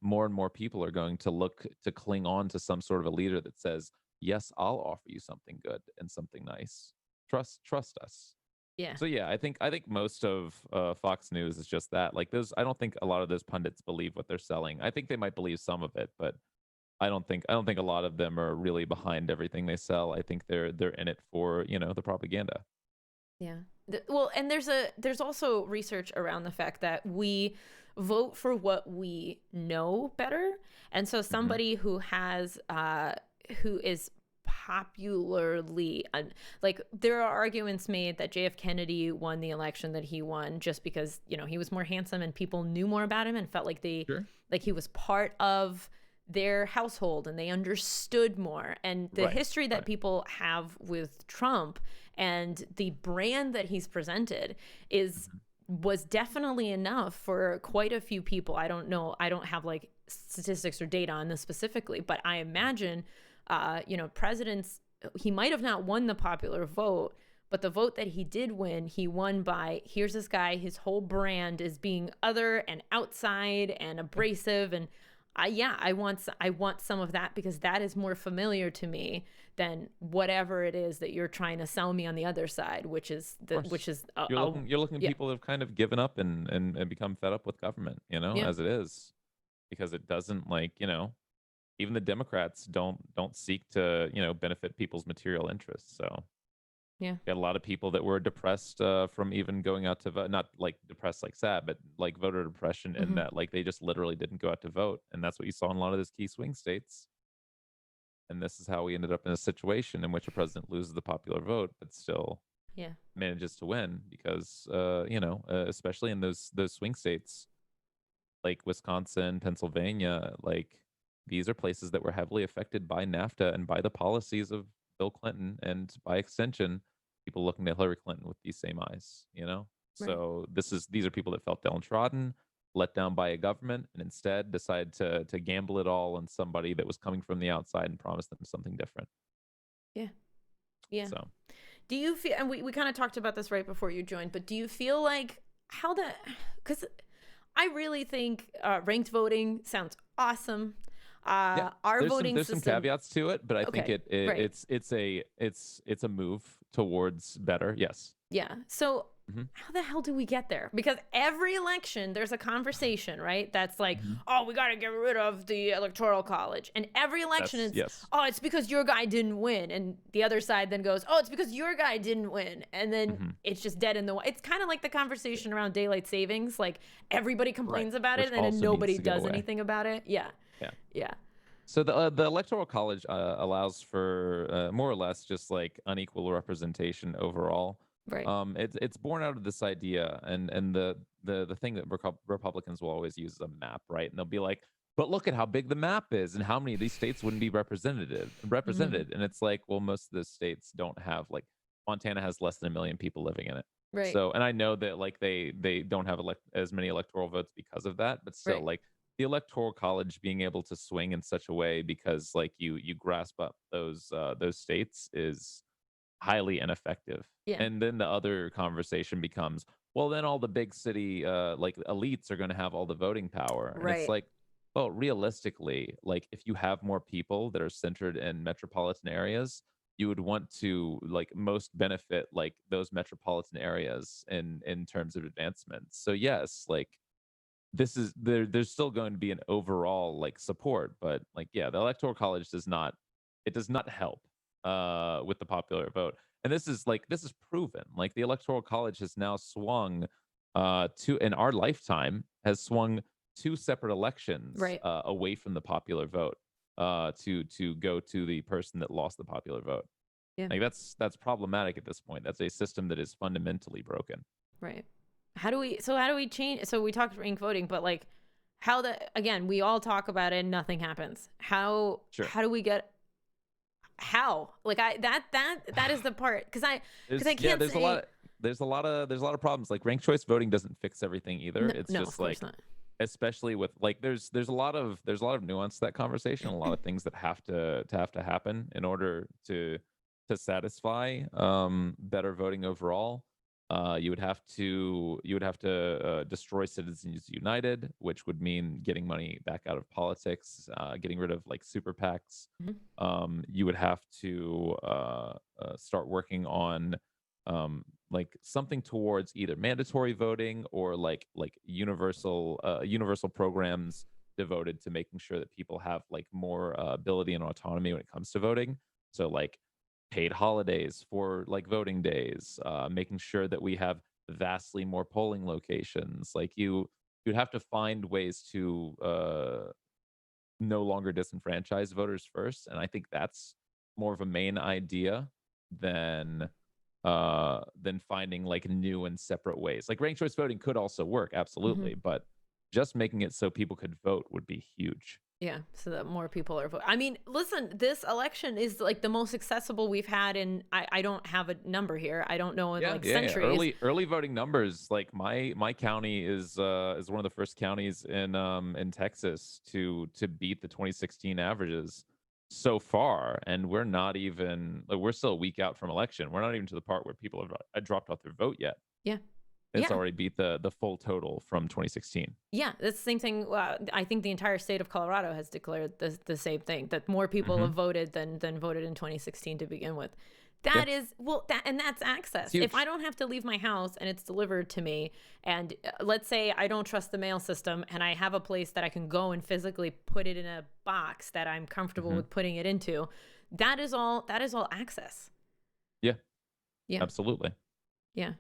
More and more people are going to look to cling on to some sort of a leader that says, "Yes, I'll offer you something good and something nice. Trust us." Yeah. So yeah, I think most of Fox News is just that. Like those, I don't think a lot of those pundits believe what they're selling. I think they might believe some of it, but I don't think a lot of them are really behind everything they sell. I think they're in it for the propaganda. Yeah. Well, and there's also research around the fact that we vote for what we know better. And so Hmm. somebody who is popularly like there are arguments made that JF Kennedy won the election that he won just because, he was more handsome and people knew more about him and felt like Sure. he was part of their household and they understood more. And the Right. history that Right. people have with Trump and the brand that he's presented is Hmm. was definitely enough for quite a few people. I don't know, I don't have like statistics or data on this specifically, but I imagine presidents, he might have not won the popular vote, but the vote that he did win, he won by here's this guy, his whole brand is being other and outside and Yeah. abrasive. And I want some of that because that is more familiar to me than whatever it is that you're trying to sell me on the other side, which is Of course. a, You're looking at yeah. people who've kind of given up and become fed up with government, Yeah. as it is, because it doesn't like, even the Democrats don't seek to, benefit people's material interests. So Yeah. Got a lot of people that were depressed from even going out to vote. Not like depressed like sad, but like voter depression, in that like they just literally didn't go out to vote. And that's what you saw in a lot of those key swing states. And this is how we ended up in a situation in which a president loses the popular vote, but still manages to win because, especially in those swing states like Wisconsin, Pennsylvania, like these are places that were heavily affected by NAFTA and by the policies of Bill Clinton, and by extension, people looking at Hillary Clinton with these same eyes, Right. So these are people that felt downtrodden, let down by a government, and instead decided to gamble it all on somebody that was coming from the outside and promised them something different. Yeah. Yeah. So do you feel, and we kind of talked about this right before you joined, but do you feel like because I really think ranked voting sounds awesome. Our voting there's system, some caveats to it, but I think right. it's a move towards better. Yes. Yeah. So how the hell do we get there? Because every election there's a conversation, right? That's like, oh, we got to get rid of the electoral college. And every election oh, it's because your guy didn't win. And the other side then goes, oh, it's because your guy didn't win. And then it's just dead in the It's kind of like the conversation around daylight savings. Like everybody complains about it and then nobody does anything about it. Yeah. Yeah. So the electoral college allows for more or less just like unequal representation overall. Right. It's born out of this idea, and the thing that Republicans will always use is a map, right? And they'll be like, but look at how big the map is, and how many of these states wouldn't be represented. And it's like, well, most of the states don't have, like, Montana has less than 1 million people living in it. Right. So, and I know that like they don't have as many electoral votes because of that, but still, like the electoral college being able to swing in such a way because like you grasp up those states is highly ineffective. Yeah. And then the other conversation becomes, well, then all the big city like elites are going to have all the voting power. And it's like, well, realistically, like if you have more people that are centered in metropolitan areas, you would want to like most benefit like those metropolitan areas in terms of advancements. So yes, like there's still going to be an overall like support, but like the electoral college does not help with the popular vote. And this is proven. Like the electoral college has now swung in our lifetime has swung 2 separate elections away from the popular vote to go to the person that lost the popular vote. Yeah. Like that's problematic at this point. That's a system that is fundamentally broken. Right. How do we change? So we talked ranked voting, but like again, we all talk about it and nothing happens. How do we get, like that is the part, because I can't there's a lot of problems. Like ranked choice voting doesn't fix everything either. It's just like, especially with like there's a lot of nuance to that conversation, a lot of things that have to happen in order to satisfy better voting overall. You would have to destroy Citizens United, which would mean getting money back out of politics, getting rid of like super PACs. You would have to start working on like something towards either mandatory voting or like universal programs devoted to making sure that people have like more ability and autonomy when it comes to voting. So like paid holidays for like voting days, making sure that we have vastly more polling locations. Like you'd have to find ways to no longer disenfranchise voters first. And I think that's more of a main idea than finding like new and separate ways. Like ranked choice voting could also work, absolutely, but just making it so people could vote would be huge. Yeah, so that more people are voting. I mean, listen, this election is like the most accessible we've had in, I don't have a number here. I don't know, in centuries. Early voting numbers, like my county is one of the first counties in Texas to beat the 2016 averages so far, and we're not even we're still a week out from election. We're not even to the part where people have dropped off their vote yet. Yeah. It's already beat the full total from 2016. Yeah, that's the same thing. I think the entire state of Colorado has declared the same thing, that more people have voted than voted in 2016 to begin with. That is, and that's access. Huge. If I don't have to leave my house and it's delivered to me, and let's say I don't trust the mail system and I have a place that I can go and physically put it in a box that I'm comfortable with putting it into, that is all access. Yeah. Yeah. Absolutely. Yeah.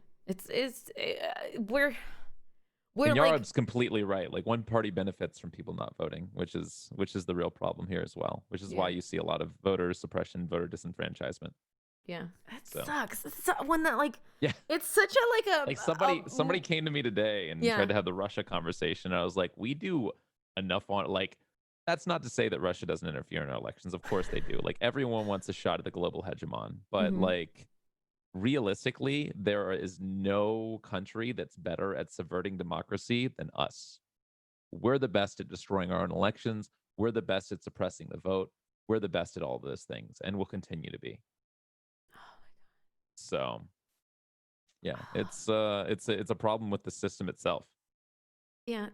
We're And like, Yarod's completely right. Like, one party benefits from people not voting, which is the real problem here as well, which is why you see a lot of voter suppression, voter disenfranchisement. Yeah, that sucks. When that, like, yeah, it's such a like somebody came to me today and tried to have the Russia conversation. And I was like, we do enough on, like, that's not to say that Russia doesn't interfere in our elections. Of course they do. Like, everyone wants a shot at the global hegemon, but like, realistically, there is no country that's better at subverting democracy than us. We're the best at destroying our own elections. We're the best at suppressing the vote. We're the best at all those things, and we'll continue to be. So, yeah, it's a problem with the system itself. Yeah,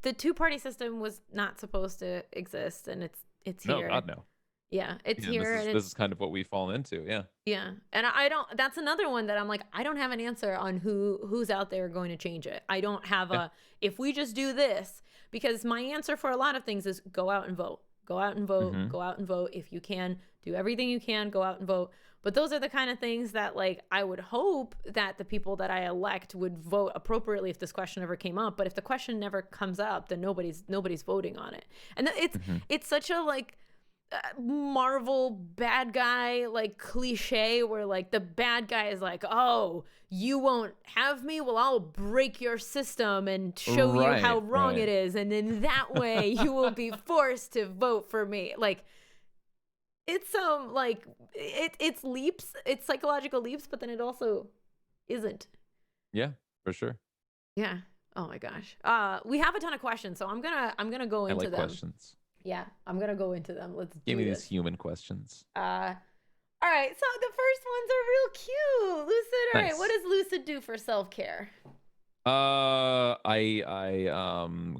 the two-party system was not supposed to exist, and it's here. No, God, no. Yeah, it's here. This is kind of what we've fallen into. Yeah. Yeah, and I don't. That's another one that I'm like, I don't have an answer on who's out there going to change it. I don't have if we just do this, because my answer for a lot of things is go out and vote. Go out and vote. Go out and vote. If you can, do everything you can. Go out and vote. But those are the kind of things that, like, I would hope that the people that I elect would vote appropriately if this question ever came up. But if the question never comes up, then nobody's voting on it. And it's such a, like, Marvel bad guy, like, cliche where, like, the bad guy is like, oh, you won't have me, well, I'll break your system and show you how wrong it is, and in that way you will be forced to vote for me. Like, it's like, it's leaps, it's psychological leaps, but then it also isn't. Yeah, for sure. Yeah. Oh my gosh. We have a ton of questions, so I'm gonna go into them. Questions. Yeah, I'm gonna go into them. Let's give me these human questions. All right, so the first ones are real cute. Lucid, all right, what does Lucid do for self-care? I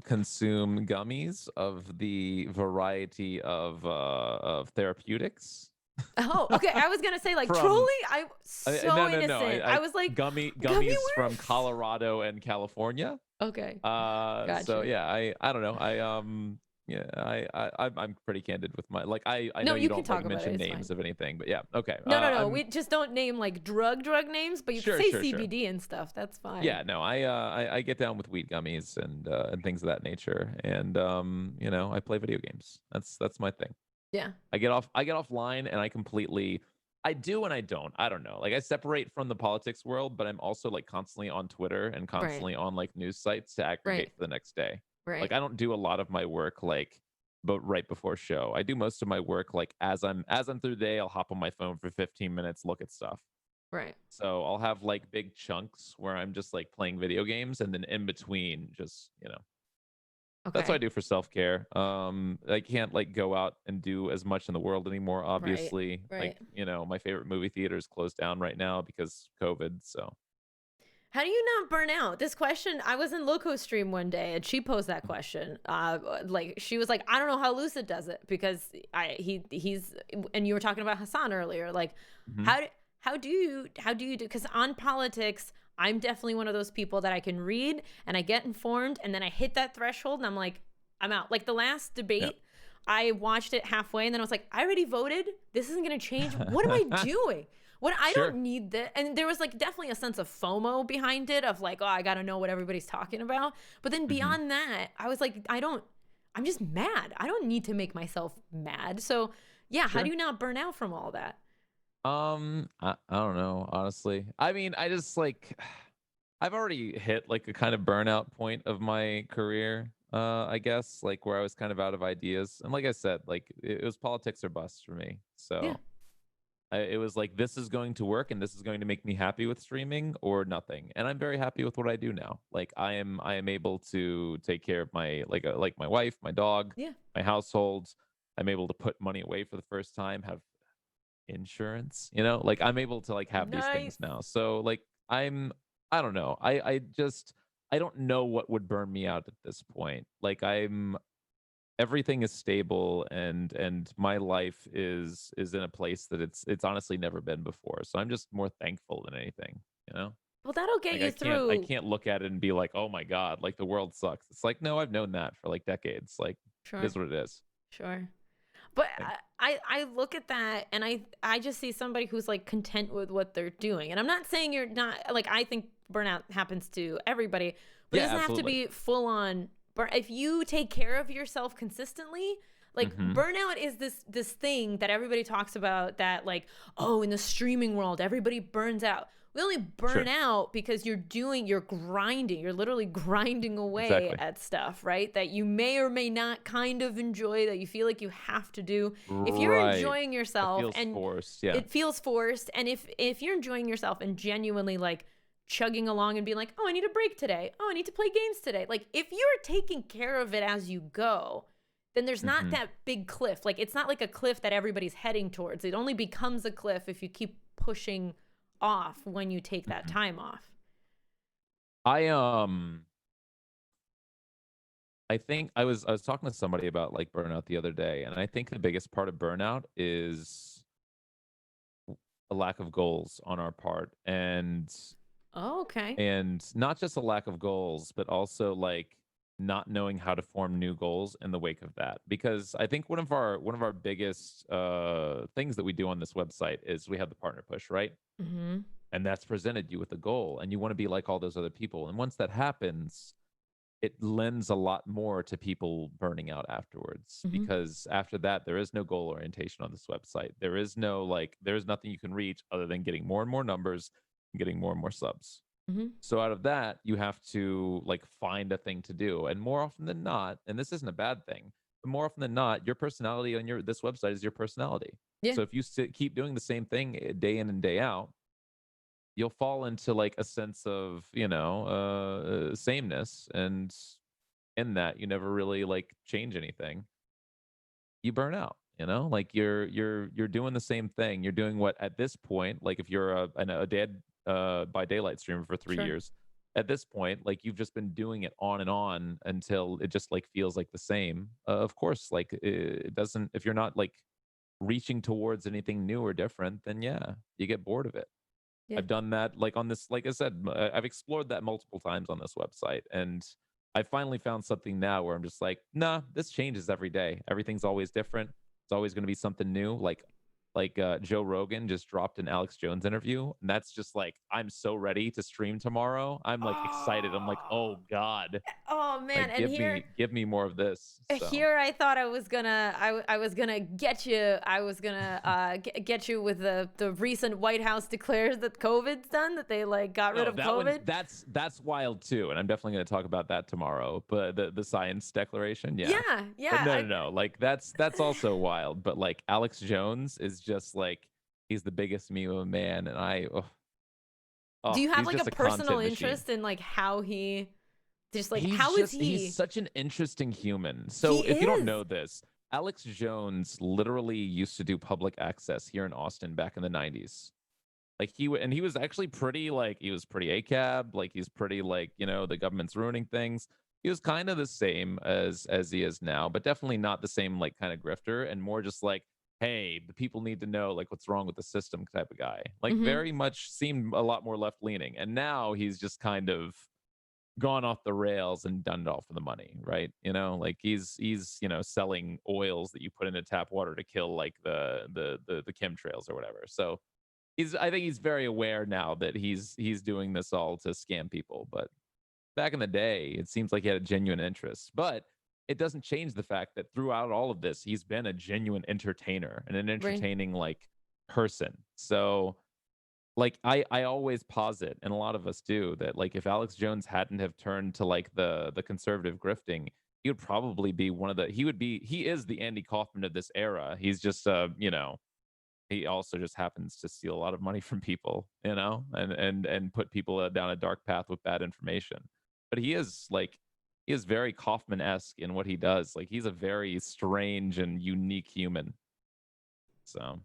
consume gummies of the variety of therapeutics. Oh, okay. I was gonna say, like, truly, I'm so innocent. No. I was like, gummies from Colorado and California. Okay. Gotcha. So yeah, I don't know. Yeah, I'm pretty candid with my, like, I know you don't like mention names of anything, but yeah, okay. No, we just don't name, like, drug names, but you can say CBD and stuff. That's fine. Yeah, no, I get down with weed gummies and things of that nature, and you know, I play video games. That's my thing. Yeah. I get offline, and I do and I don't. I don't know. Like, I separate from the politics world, but I'm also, like, constantly on Twitter and constantly on, like, news sites to aggregate for the next day. Right. Like, I don't do a lot of my work, like, but right before show. I do most of my work, like, as I'm through the day, I'll hop on my phone for 15 minutes, look at stuff. Right. So I'll have, like, big chunks where I'm just, like, playing video games, and then in between, just, you know. Okay. That's what I do for self-care. I can't, like, go out and do as much in the world anymore, obviously. Right. Like, you know, my favorite movie theater is closed down right now because COVID, so. How do you not burn out? This question, I was in Loco's stream one day and she posed that question. Like, she was like, I don't know how Lucid does it, because he's, and you were talking about Hassan earlier. Like, how do you do? Because on politics, I'm definitely one of those people that I can read and I get informed, and then I hit that threshold and I'm like, I'm out. Like, the last debate, I watched it halfway and then I was like, I already voted. This isn't going to change. What am I doing? I don't need that. And there was, like, definitely a sense of FOMO behind it, of like, oh, I got to know what everybody's talking about. But then beyond that, I was like, I'm just mad. I don't need to make myself mad. So yeah, how do you not burn out from all that? I don't know, honestly. I mean, I just, like, I've already hit, like, a kind of burnout point of my career, I guess, like, where I was kind of out of ideas. And like I said, like, it was politics or bust for me. So yeah. It was like, this is going to work and this is going to make me happy with streaming, or nothing. And I'm very happy with what I do now. Like, I am able to take care of my, like my wife, my dog, my household. I'm able to put money away for the first time, have insurance, you know, like, I'm able to, like, have these things now. So, like, I don't know. I don't know what would burn me out at this point. Like, everything is stable, and my life is in a place that it's honestly never been before. So I'm just more thankful than anything, you know? Well, that'll get you through. I can't look at it and be like, oh my God, like, the world sucks. It's like, no, I've known that for, like, decades. Like, it is what it is. Sure. But I look at that and I just see somebody who's like content with what they're doing. And I'm not saying you're not, like, I think burnout happens to everybody, but it doesn't have to be full on. If you take care of yourself consistently, like burnout is this thing that everybody talks about, that like, oh, in the streaming world, everybody burns out. We only burn out because you're grinding. You're literally grinding away at stuff, right? That you may or may not kind of enjoy, that you feel like you have to do. If you're enjoying yourself, it feels forced, it feels forced. And if you're enjoying yourself and genuinely like chugging along and being like, oh, I need a break today. Oh, I need to play games today. Like, if you're taking care of it as you go, then there's not that big cliff. Like, it's not like a cliff that everybody's heading towards. It only becomes a cliff if you keep pushing off when you take that time off. I think I was talking to somebody about like burnout the other day, and I think the biggest part of burnout is a lack of goals on our part. And and not just a lack of goals, but also like not knowing how to form new goals in the wake of that. Because I think one of our biggest things that we do on this website is we have the partner push, right? And that's presented you with a goal, and you want to be like all those other people. And once that happens, it lends a lot more to people burning out afterwards, because after that, there is no goal orientation on this website. There is no there's nothing you can reach other than getting more and more numbers and getting more and more subs. So out of that, you have to like find a thing to do. And more often than not, and this isn't a bad thing, but more often than not, your personality on this website is your personality. So if you keep doing the same thing day in and day out, you'll fall into like a sense of, sameness. And in that, you never really like change anything. You burn out, like you're doing the same thing. You're doing what at this point, like if you're a Dead by Daylight streamer for 3 years, at this point, like you've just been doing it on and on until it just like feels like the same. Of course, like it doesn't, if you're not like reaching towards anything new or different, then you get bored of it. I've done that like on this, like I said, I've explored that multiple times on this website, and I finally found something now where I'm just like, nah, this changes every day. Everything's always different. It's always going to be something new. Like Joe Rogan just dropped an Alex Jones interview, and that's just like, I'm so ready to stream tomorrow. I'm like excited. I'm like, oh God. Oh man. Like, and give me more of this. So. Here I thought I was gonna get you. I was gonna get you with the recent White House declares that COVID's done, that they like got rid of COVID. That's wild too, and I'm definitely gonna talk about that tomorrow. But the science declaration, yeah. No. Like that's also wild. But like Alex Jones is just like, he's the biggest meme of a man, and do you have like a personal interest in like how he just like he's such an interesting human. So if you don't know this, Alex Jones literally used to do public access here in Austin back in the 90s. Like he was actually pretty like, he was pretty ACAB, like he's pretty like, the government's ruining things. He was kind of the same as he is now, but definitely not the same like kind of grifter, and more just like, hey, the people need to know like what's wrong with the system type of guy. Like very much seemed a lot more left leaning. And now he's just kind of gone off the rails and done it all for the money, right? Like he's selling oils that you put into tap water to kill like the chemtrails or whatever. So I think he's very aware now that he's doing this all to scam people. But back in the day, it seems like he had a genuine interest. But it doesn't change the fact that throughout all of this, he's been a genuine entertainer and an entertaining like person. So like I always posit, and a lot of us do, that like if Alex Jones hadn't have turned to like the conservative grifting, he would probably be he is the Andy Kaufman of this era. He's just he also just happens to steal a lot of money from people, and put people down a dark path with bad information. But he is very Kaufman-esque in what he does. Like he's a very strange and unique human. So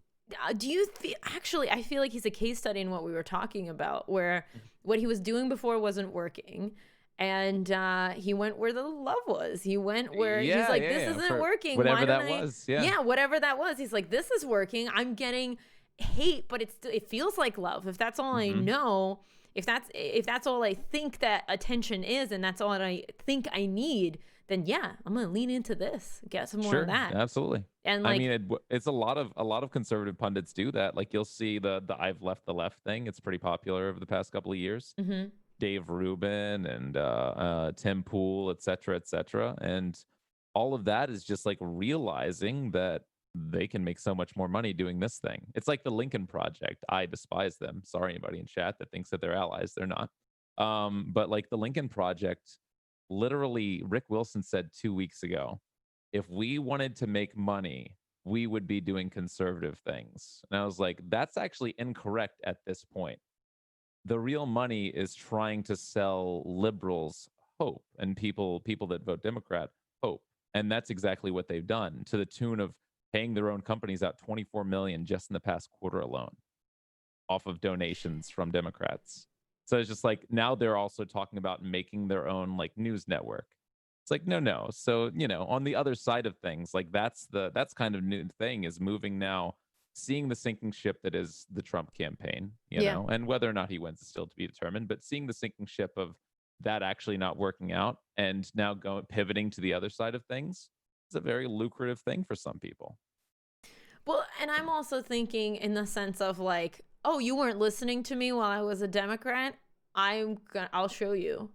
do you actually, I feel like he's a case study in what we were talking about, where what he was doing before wasn't working, and he went where the love was. He went where he's like, this isn't working. Whatever that was. Yeah, whatever that was. He's like, this is working. I'm getting hate, but it feels like love. If that's all I know, if that's all I think that attention is, and that's all I think I need, then yeah, I'm gonna lean into this, get some more of that. Absolutely. And like, I mean, it's a lot of conservative pundits do that. Like you'll see the I've left the left thing. It's pretty popular over the past couple of years. Dave Rubin and Tim Pool, et cetera, and all of that is just like realizing that they can make so much more money doing this thing. It's like the Lincoln Project. I despise them. Sorry, anybody in chat that thinks that they're allies. They're not. But like the Lincoln Project, literally, Rick Wilson said 2 weeks ago, if we wanted to make money, we would be doing conservative things. And I was like, that's actually incorrect at this point. The real money is trying to sell liberals hope, and people that vote Democrat hope. And that's exactly what they've done, to the tune of paying their own companies out $24 million just in the past quarter alone off of donations from Democrats. So it's just like, now they're also talking about making their own like news network. It's like, no. So, on the other side of things, like that's kind of new thing, is moving now, seeing the sinking ship that is the Trump campaign, you know, and whether or not he wins is still to be determined, but seeing the sinking ship of that actually not working out and now pivoting to the other side of things is a very lucrative thing for some people. Well, and I'm also thinking in the sense of like, oh, you weren't listening to me while I was a Democrat. I'll show you.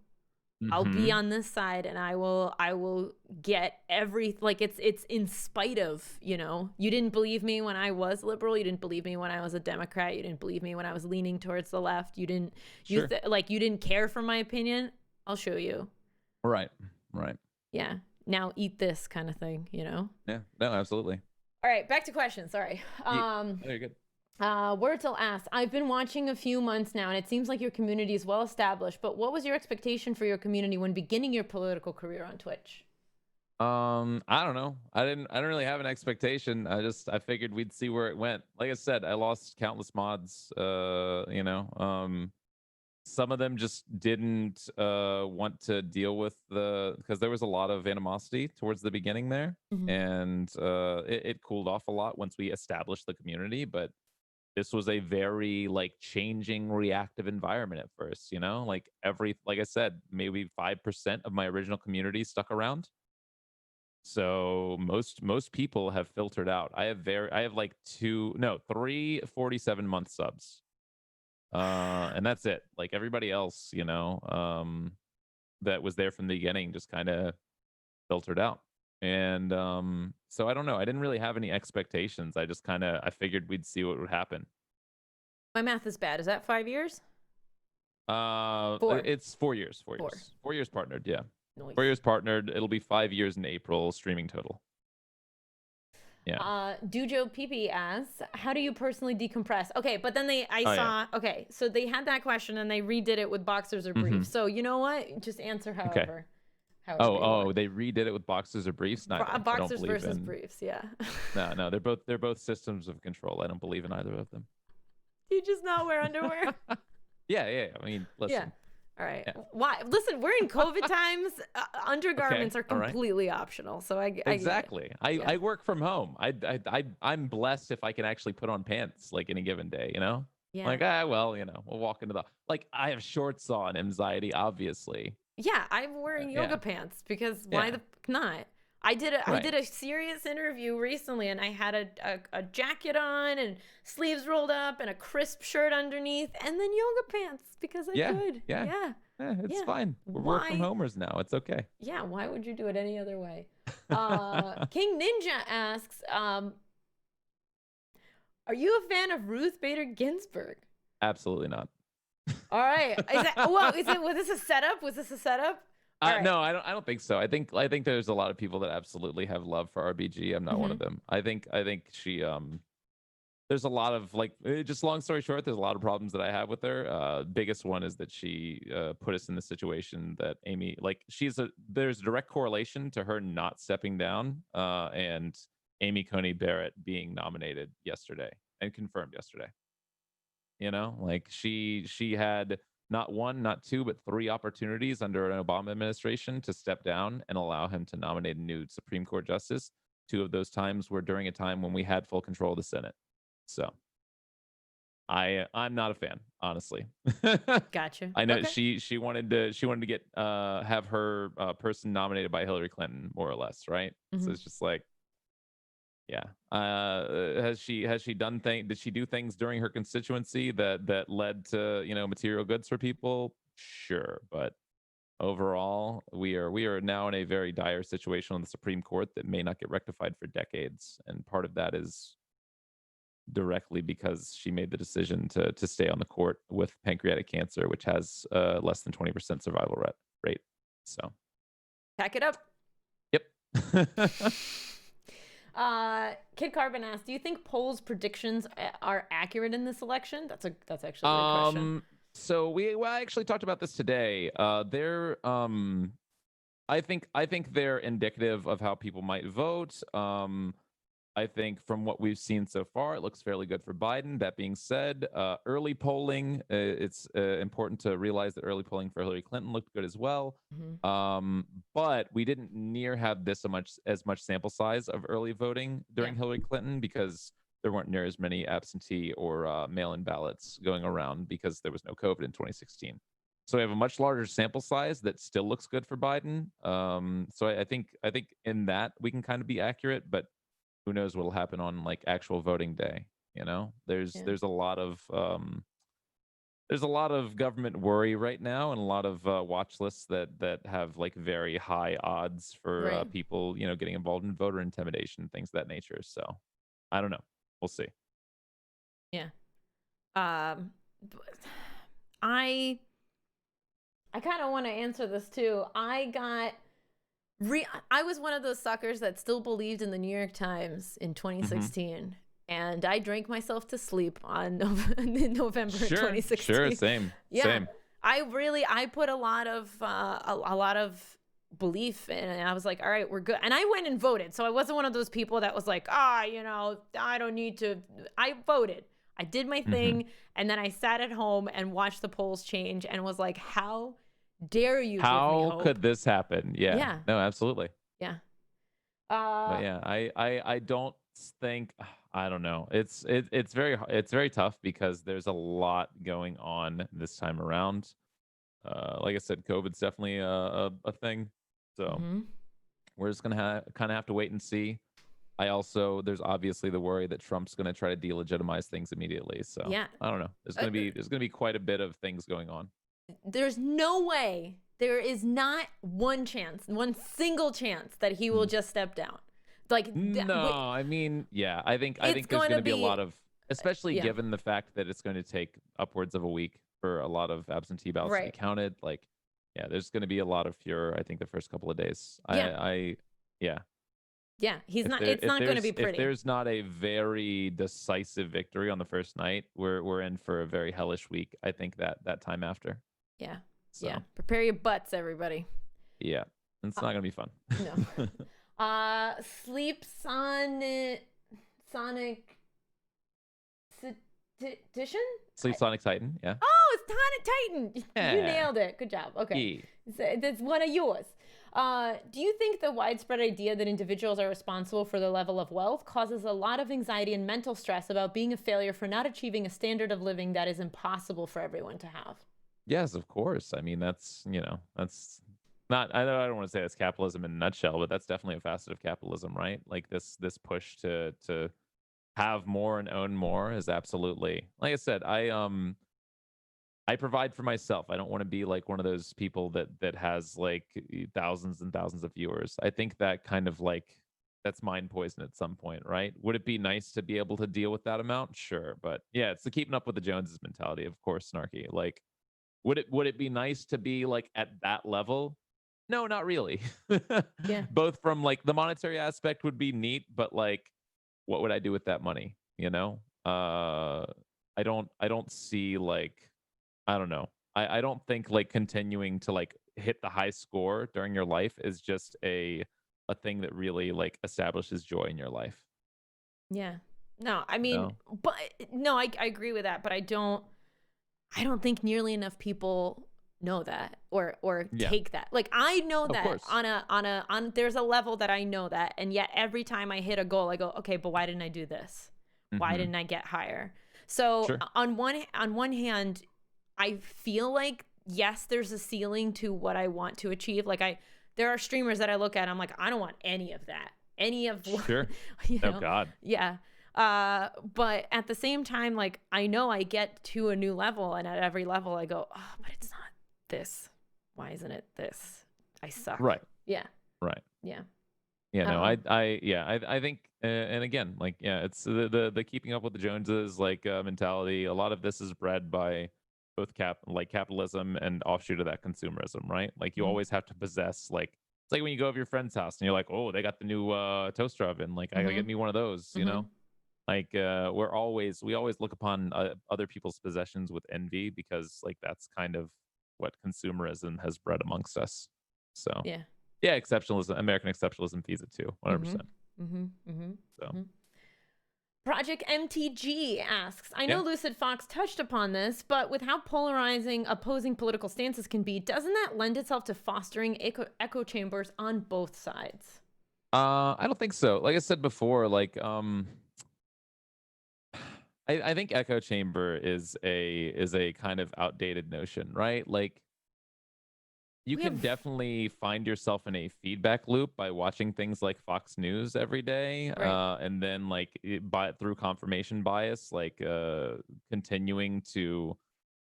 I'll be on this side, and I will get it's in spite of, you didn't believe me when I was liberal. You didn't believe me when I was a Democrat. You didn't believe me when I was leaning towards the left. You didn't, you didn't care for my opinion. I'll show you. Right. Yeah. Now eat this kind of thing, Yeah, no, absolutely. All right. Back to questions. Sorry. Very good. Wurzel asks, I've been watching a few months now, and it seems like your community is well established, but what was your expectation for your community when beginning your political career on Twitch? I don't know. I didn't really have an expectation. I figured we'd see where it went. Like I said, I lost countless mods, some of them just didn't want to deal with because there was a lot of animosity towards the beginning there, and it cooled off a lot once we established the community. But this was a very like changing, reactive environment at first. Like I said, maybe 5% of my original community stuck around. So most people have filtered out. I have like 3 47-month subs. And that's it. Like everybody else, that was there from the beginning just kind of filtered out. And so I don't know. I didn't really have any expectations. I figured we'd see what would happen. My math is bad. Is that 5 years? 4. It's 4 years. 4 years. 4 years partnered. Yeah. Noise. 4 years partnered. It'll be 5 years in April streaming total. Yeah. Dujo PP asks, how do you personally decompress? Okay, but then okay, so they had that question and they redid it with boxers or briefs. So you know what? Just answer however. Okay. They redid it with boxers or briefs? Boxers versus briefs, yeah. No, they're both systems of control. I don't believe in either of them. You just not wear underwear? Yeah. I mean, listen. Yeah. All right. Yeah. Why? Listen, we're in COVID times. Undergarments are completely optional. So exactly. I work from home. I'm blessed if I can actually put on pants like any given day. Yeah. Like we'll walk into I have shorts on. Mxiety, obviously. Yeah, I'm wearing yoga pants because why the not? I did a serious interview recently, and I had a jacket on and sleeves rolled up and a crisp shirt underneath, and then yoga pants because I could. Yeah, it's fine. We're work from homers now. It's okay. Yeah, why would you do it any other way? King Ninja asks, are you a fan of Ruth Bader Ginsburg? Absolutely not. All right. Was this a setup? Right. No, I don't think so. I think there's a lot of people that absolutely have love for RBG. I'm not one of them. I think she there's a lot of just long story short, there's a lot of problems that I have with her. Biggest one is that she put us in the situation that Amy, there's a direct correlation to her not stepping down and Amy Coney Barrett being nominated yesterday and confirmed yesterday. She had not 1, not 2, but 3 opportunities under an Obama administration to step down and allow him to nominate a new Supreme Court justice. 2 of those times were during a time when we had full control of the Senate. So I'm not a fan, honestly. Gotcha. I know Okay. she wanted to get have her person nominated by Hillary Clinton, more or less, right? So Hmm. it's just like, yeah. Has she done did she do things during her constituency that led to, material goods for people? Sure, but overall, we are now in a very dire situation on the Supreme Court that may not get rectified for decades, and part of that is directly because she made the decision to stay on the court with pancreatic cancer, which has less than 20% survival rate. So, Pack it up. yep. Kid Carbon asks, do you think polls predictions are accurate in this election? That's actually a good question. So I actually talked about this today. I think they're indicative of how people might vote. I think from what we've seen so far, it looks fairly good for Biden. That being said, early polling, it's important to realize that early polling for Hillary Clinton looked good as well. But we didn't near have this as much sample size of early voting during Hillary Clinton because there weren't near as many absentee or mail-in ballots going around because there was no COVID in 2016. So we have a much larger sample size that still looks good for Biden. So I think in that we can kind of be accurate, but who knows what'll happen on like actual voting day. There's a lot of government worry right now and a lot of watch lists that have like very high odds for people getting involved in voter intimidation, things of that nature. So I don't know, we'll see. I kind of want to answer this too. I was one of those suckers that still believed in the New York Times in 2016, and I drank myself to sleep on in November 2016. Sure, same. I put a lot of belief in it, and I was like, all right, we're good. And I went and voted, so I wasn't one of those people that was like, I don't need to. I voted. I did my thing, and then I sat at home and watched the polls change, and was like, how dare you give me hope? How could this happen? Yeah. No, absolutely. Yeah. But yeah, I don't think, I don't know. It's very tough because there's a lot going on this time around. Like I said, COVID's definitely a thing. So we're just gonna kind of have to wait and see. There's obviously the worry that Trump's gonna try to delegitimize things immediately. So I don't know. There's gonna be quite a bit of things going on. There's no way. There is not one single chance that he will just step down. Like I mean, yeah, I think there's going to be a lot of, especially given the fact that it's going to take upwards of a week for a lot of absentee ballots to be counted. Like, yeah, there's going to be a lot of furor, I think, the first couple of days. It's not going to be pretty. If there's not a very decisive victory on the first night, we're in for a very hellish week. I think that time after. Prepare your butts, everybody. Yeah, it's not going to be fun. No. Sleep Sonic Sleep Sonic Titan, yeah. Oh, it's Sonic Titan. Yeah. You nailed it. Good job. Okay. That's one of yours. Do you think the widespread idea that individuals are responsible for their level of wealth causes a lot of anxiety and mental stress about being a failure for not achieving a standard of living that is impossible for everyone to have? Yes, of course. I mean, that's not, I don't want to say that's capitalism in a nutshell, but that's definitely a facet of capitalism, right? Like this push to have more and own more is absolutely, like I said, I provide for myself. I don't want to be like one of those people that has like thousands and thousands of viewers. I think that kind of like, that's mind poison at some point, right? Would it be nice to be able to deal with that amount? Sure. But yeah, it's the keeping up with the Joneses mentality, of course, Snarky. Like, would it be nice to be like at that level? No, not really. Both from like the monetary aspect would be neat, but like, what would I do with that money? I don't see like, I don't know. I don't think like continuing to like hit the high score during your life is just a thing that really like establishes joy in your life. Yeah. No, I mean, but no, I agree with that, but I don't think nearly enough people know that or take that. Like I know that on there's a level that I know that, and yet every time I hit a goal I go, okay, but why didn't I do this? Why didn't I get higher? So on one hand, I feel like, yes, there's a ceiling to what I want to achieve. Like there are streamers that I look at, I'm like, I don't want any of that. Any of what, you know? Oh God. Yeah. But at the same time, like, I know I get to a new level, and at every level I go, oh, but it's not this. Why isn't it this? I suck. Right. Yeah. Right. Yeah. Yeah, no, I think, and again, like, yeah, it's the keeping up with the Joneses, like, mentality. A lot of this is bred by both capitalism and offshoot of that consumerism, right? Like, you always have to possess, like, it's like when you go over your friend's house and you're like, oh, they got the new toaster oven, like, I gotta get me one of those, you know? Like, we always look upon other people's possessions with envy, because, like, that's kind of what consumerism has bred amongst us. So yeah, exceptionalism, American exceptionalism feeds it too, 100%. So. Project MTG asks, I know LucidFoxx touched upon this, but with how polarizing opposing political stances can be, doesn't that lend itself to fostering echo chambers on both sides? I don't think so. Like I said before, like, I think echo chamber is a kind of outdated notion, right? Like, you can definitely find yourself in a feedback loop by watching things like Fox News every day, and then, like, through confirmation bias, like, continuing to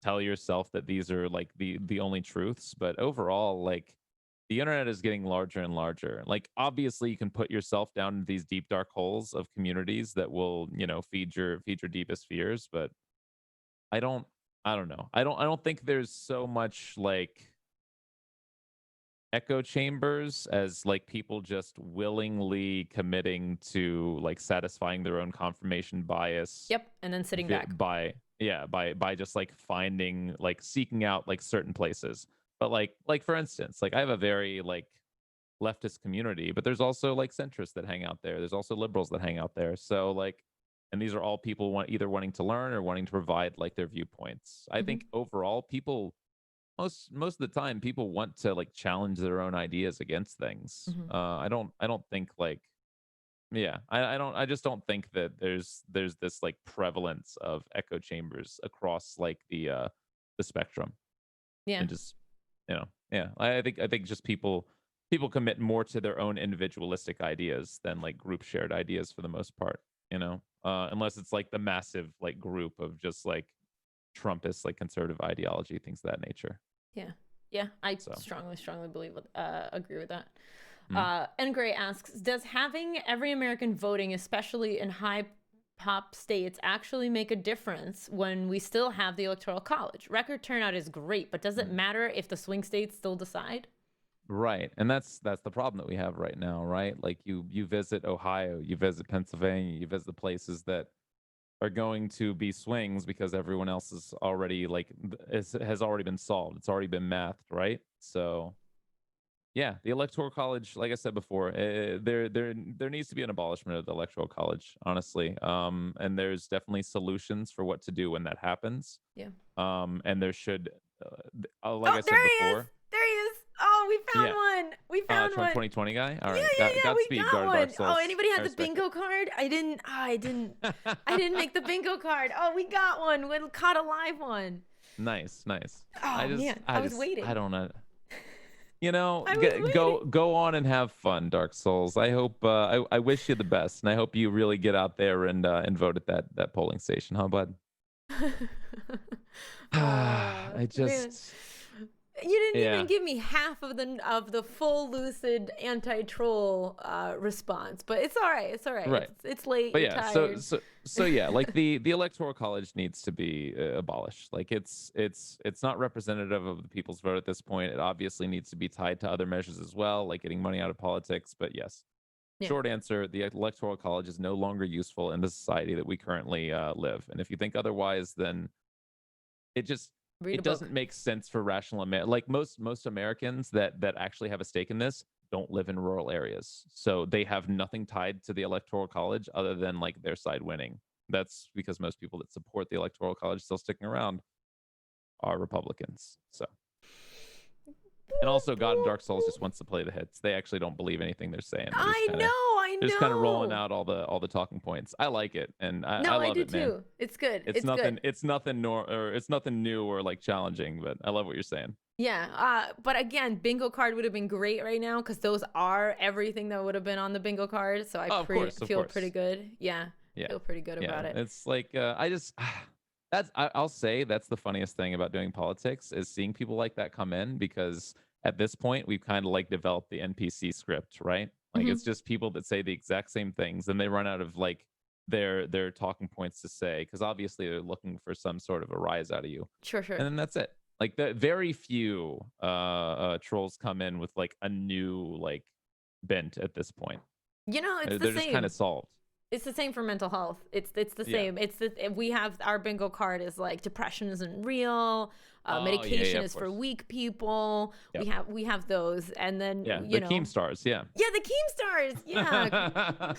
tell yourself that these are, like, the only truths. But overall, like, the internet is getting larger and larger. Like, obviously, you can put yourself down in these deep dark holes of communities that will, you know, feed your deepest fears. But I don't know. I don't think there's so much, like, echo chambers as, like, people just willingly committing to, like, satisfying their own confirmation bias. And then sitting back by just, like, finding, like, seeking out, like, certain places. But like for instance, like, I have a very, like, leftist community, but there's also, like, centrists that hang out there. There's also liberals that hang out there. So, like, and these are all people either wanting to learn or wanting to provide, like, their viewpoints. I think overall, people, most of the time, people want to, like, challenge their own ideas against things. I don't think, like, I just don't think that there's this, like, prevalence of echo chambers across, like, the spectrum. And just, you know, I think just people commit more to their own individualistic ideas than, like, group shared ideas for the most part, you know, unless it's, like, the massive, like, group of just, like, Trumpist, like, conservative ideology, things of that nature. I strongly believe agree with that. N Gray asks, does having every American voting, especially in high pop states, actually make a difference when we still have the Electoral College? Record turnout is great, but does it matter if the swing states still decide? Right. And that's the problem that we have right now, right? Like, you visit Ohio, you visit Pennsylvania, you visit the places that are going to be swings because everyone else is already, like, has already been solved. It's already been mathed, right? So yeah, the Electoral College, like I said before, there needs to be an abolishment of the Electoral College, honestly. And there's definitely solutions for what to do when that happens. And there should, like I said before. There he is. Oh, we found one. We found Trump one. 2020 guy. All right. Godspeed, we got one. Oh, anybody had the bingo card? I didn't make the bingo card. Oh, we got one. We caught a live one. Nice. Oh, man. I was waiting. I don't know. You know, go on and have fun, Dark Souls. I hope I wish you the best, and I hope you really get out there and vote at that polling station, huh, bud? I just. Man. You didn't even give me half of the full Lucid anti-troll response, but it's all right. It's all right. Right. It's late. But you're tired. so yeah, like, the Electoral College needs to be abolished. Like, it's not representative of the people's vote at this point. It obviously needs to be tied to other measures as well, like getting money out of politics. But yes, short answer: the Electoral College is no longer useful in the society that we currently live. And if you think otherwise, then it doesn't make sense for rational like most Americans that actually have a stake in this don't live in rural areas, so they have nothing tied to the Electoral College other than, like, their side winning. That's because most people that support the Electoral College still sticking around are Republicans. So, and also, God and Dark Souls just wants to play the hits. They actually don't believe anything they're saying. I know. just kind of rolling out all the talking points. I like it, and I love do it, man. too. It's good. It's nothing. Good. It's nothing it's nothing new or like challenging, but I love what you're saying. Yeah. But again, bingo card would have been great right now because those are everything that would have been on the bingo card. So I feel pretty good. Yeah. Feel pretty good about it. It's like I'll say that's the funniest thing about doing politics is seeing people like that come in, because at this point we've kind of like developed the NPC script, right? Like it's just people that say the exact same things, and they run out of like their talking points to say, because obviously they're looking for some sort of a rise out of you. Sure. And then that's it. Like the very few trolls come in with like a new like bent at this point. It's the same. They're just kind of solved. It's the same for mental health. It's the same. We have our bingo card is like depression isn't real. Medication is for weak people. Yep. We have those, and then the Keemstars. Yeah, the Keemstars. Yeah.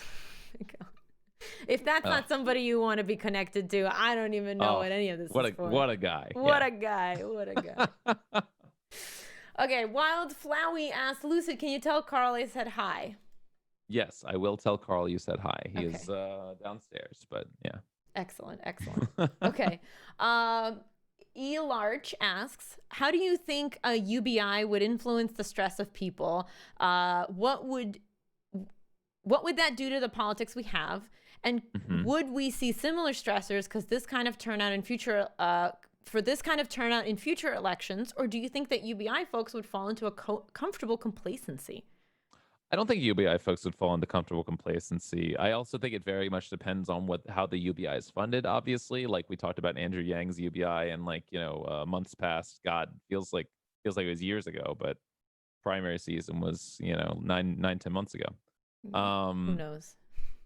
If that's not somebody you want to be connected to, I don't even know what any of this is for. What a guy. What a guy. Okay, Wild Flowey asked, Lucid, can you tell Carl I said hi? Yes, I will tell Carl you said hi. He is downstairs, but yeah. Excellent. Okay. Larch asks, how do you think a UBI would influence the stress of people? What would that do to the politics we have? And would we see similar stressors because this kind of turnout in future elections, or do you think that UBI folks would fall into a comfortable complacency? I don't think UBI folks would fall into comfortable complacency. I also think it very much depends on how the UBI is funded. Obviously, like we talked about Andrew Yang's UBI, and like months past. God, feels like it was years ago, but primary season was 9-10 months ago. Who knows?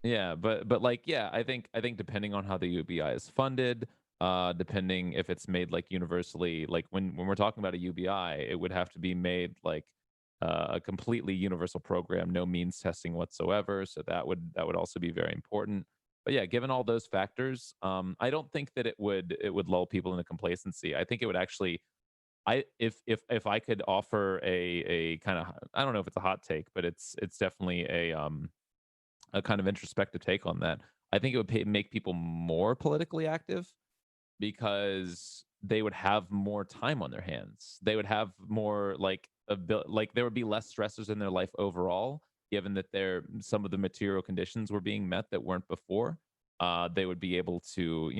Yeah, but I think depending on how the UBI is funded, depending if it's made like universally, like when we're talking about a UBI, it would have to be made like a completely universal program, no means testing whatsoever. So that would also be very important. But yeah, given all those factors, I don't think that it would lull people into complacency. I think it would actually, if I could offer a kind of, I don't know if it's a hot take, but it's definitely a kind of introspective take on that. I think it would make people more politically active because they would have more time on their hands. They would have more there would be less stressors in their life overall, given that some of the material conditions were being met that weren't before. They would be able to,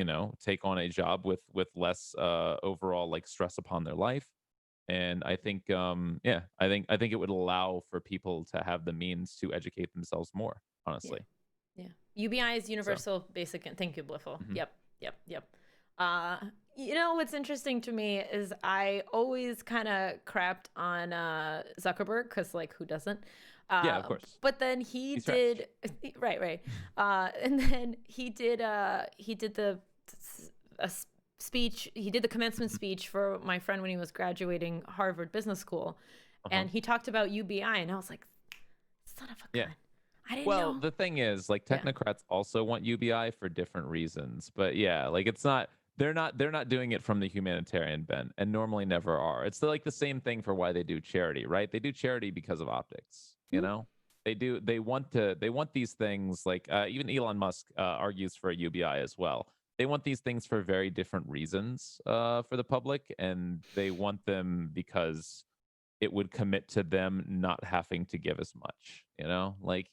take on a job with less overall like stress upon their life. And I think, I think it would allow for people to have the means to educate themselves more, honestly. Yeah. UBI is universal basic. Thank you, Bliffle. Yep. What's interesting to me is I always kind of crapped on Zuckerberg because, like, who doesn't? Yeah, of course. But then he did right. And then he did a speech. He did the commencement speech for my friend when he was graduating Harvard Business School, and he talked about UBI, and I was like, son of a gun. I didn't know. Well, the thing is, like, technocrats also want UBI for different reasons, but yeah, like it's not. They're not doing it from the humanitarian bent, and normally never are. It's like the same thing for why they do charity, right? They do charity because of optics. They want these things, like even Elon Musk argues for a UBI as well. They want these things for very different reasons for the public, and they want them because it would commit to them not having to give as much. Like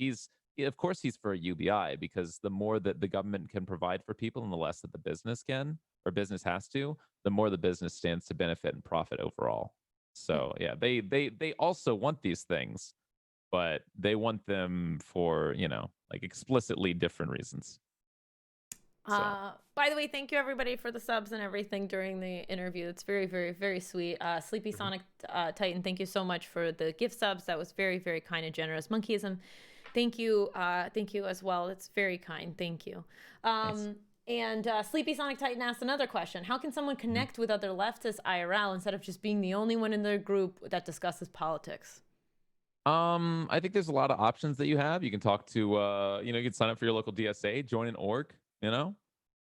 of course he's for a UBI because the more that the government can provide for people and the less that the business can or business has to, the more the business stands to benefit and profit overall. So yeah, they also want these things, but they want them for, like explicitly different reasons. By the way, thank you everybody for the subs and everything during the interview. It's very, very, very sweet. Sleepy Sonic Titan, thank you so much for the gift subs. That was very, very kind and generous. Monkeyism, thank you as well. It's very kind. Thank you. Nice. And Sleepy Sonic Titan asked another question. How can someone connect with other leftists IRL instead of just being the only one in their group that discusses politics? I think there's a lot of options that you have. You can talk to, you can sign up for your local DSA, join an org,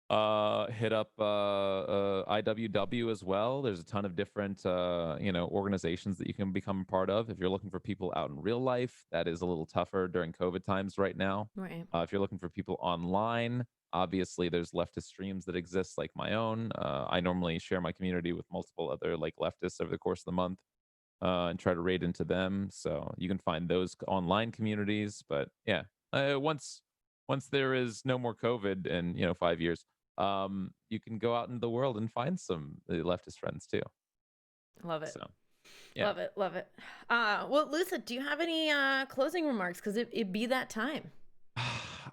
Hit up IWW as well. There's a ton of different organizations that you can become a part of. If you're looking for people out in real life, that is a little tougher during COVID times right now. Right. If you're looking for people online, obviously there's leftist streams that exist like my own. I normally share my community with multiple other like leftists over the course of the month, and try to raid into them. So you can find those online communities. But yeah, once there is no more COVID in 5 years, you can go out in the world and find some leftist friends too. Love it. So, yeah. Love it. Well, Lucid, do you have any closing remarks? Because it be that time.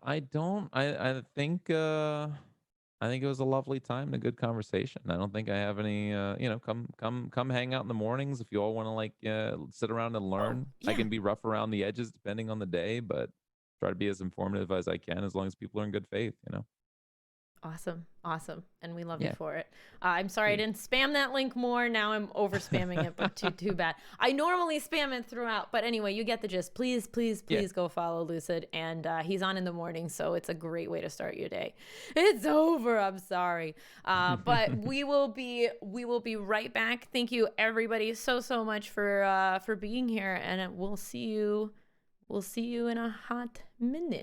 I don't. I think it was a lovely time and a good conversation. I don't think I have any. Come hang out in the mornings if you all want to like sit around and learn. Yeah. I can be rough around the edges depending on the day, but try to be as informative as I can as long as people are in good faith. Awesome. And we love you for it. I'm sorry I didn't spam that link more. Now I'm over spamming it, but too bad. I normally spam it throughout. But anyway, you get the gist. Please go follow Lucid. And he's on in the morning, so it's a great way to start your day. It's over. I'm sorry. But we will be right back. Thank you everybody so much for being here. And we'll see you in a hot minute.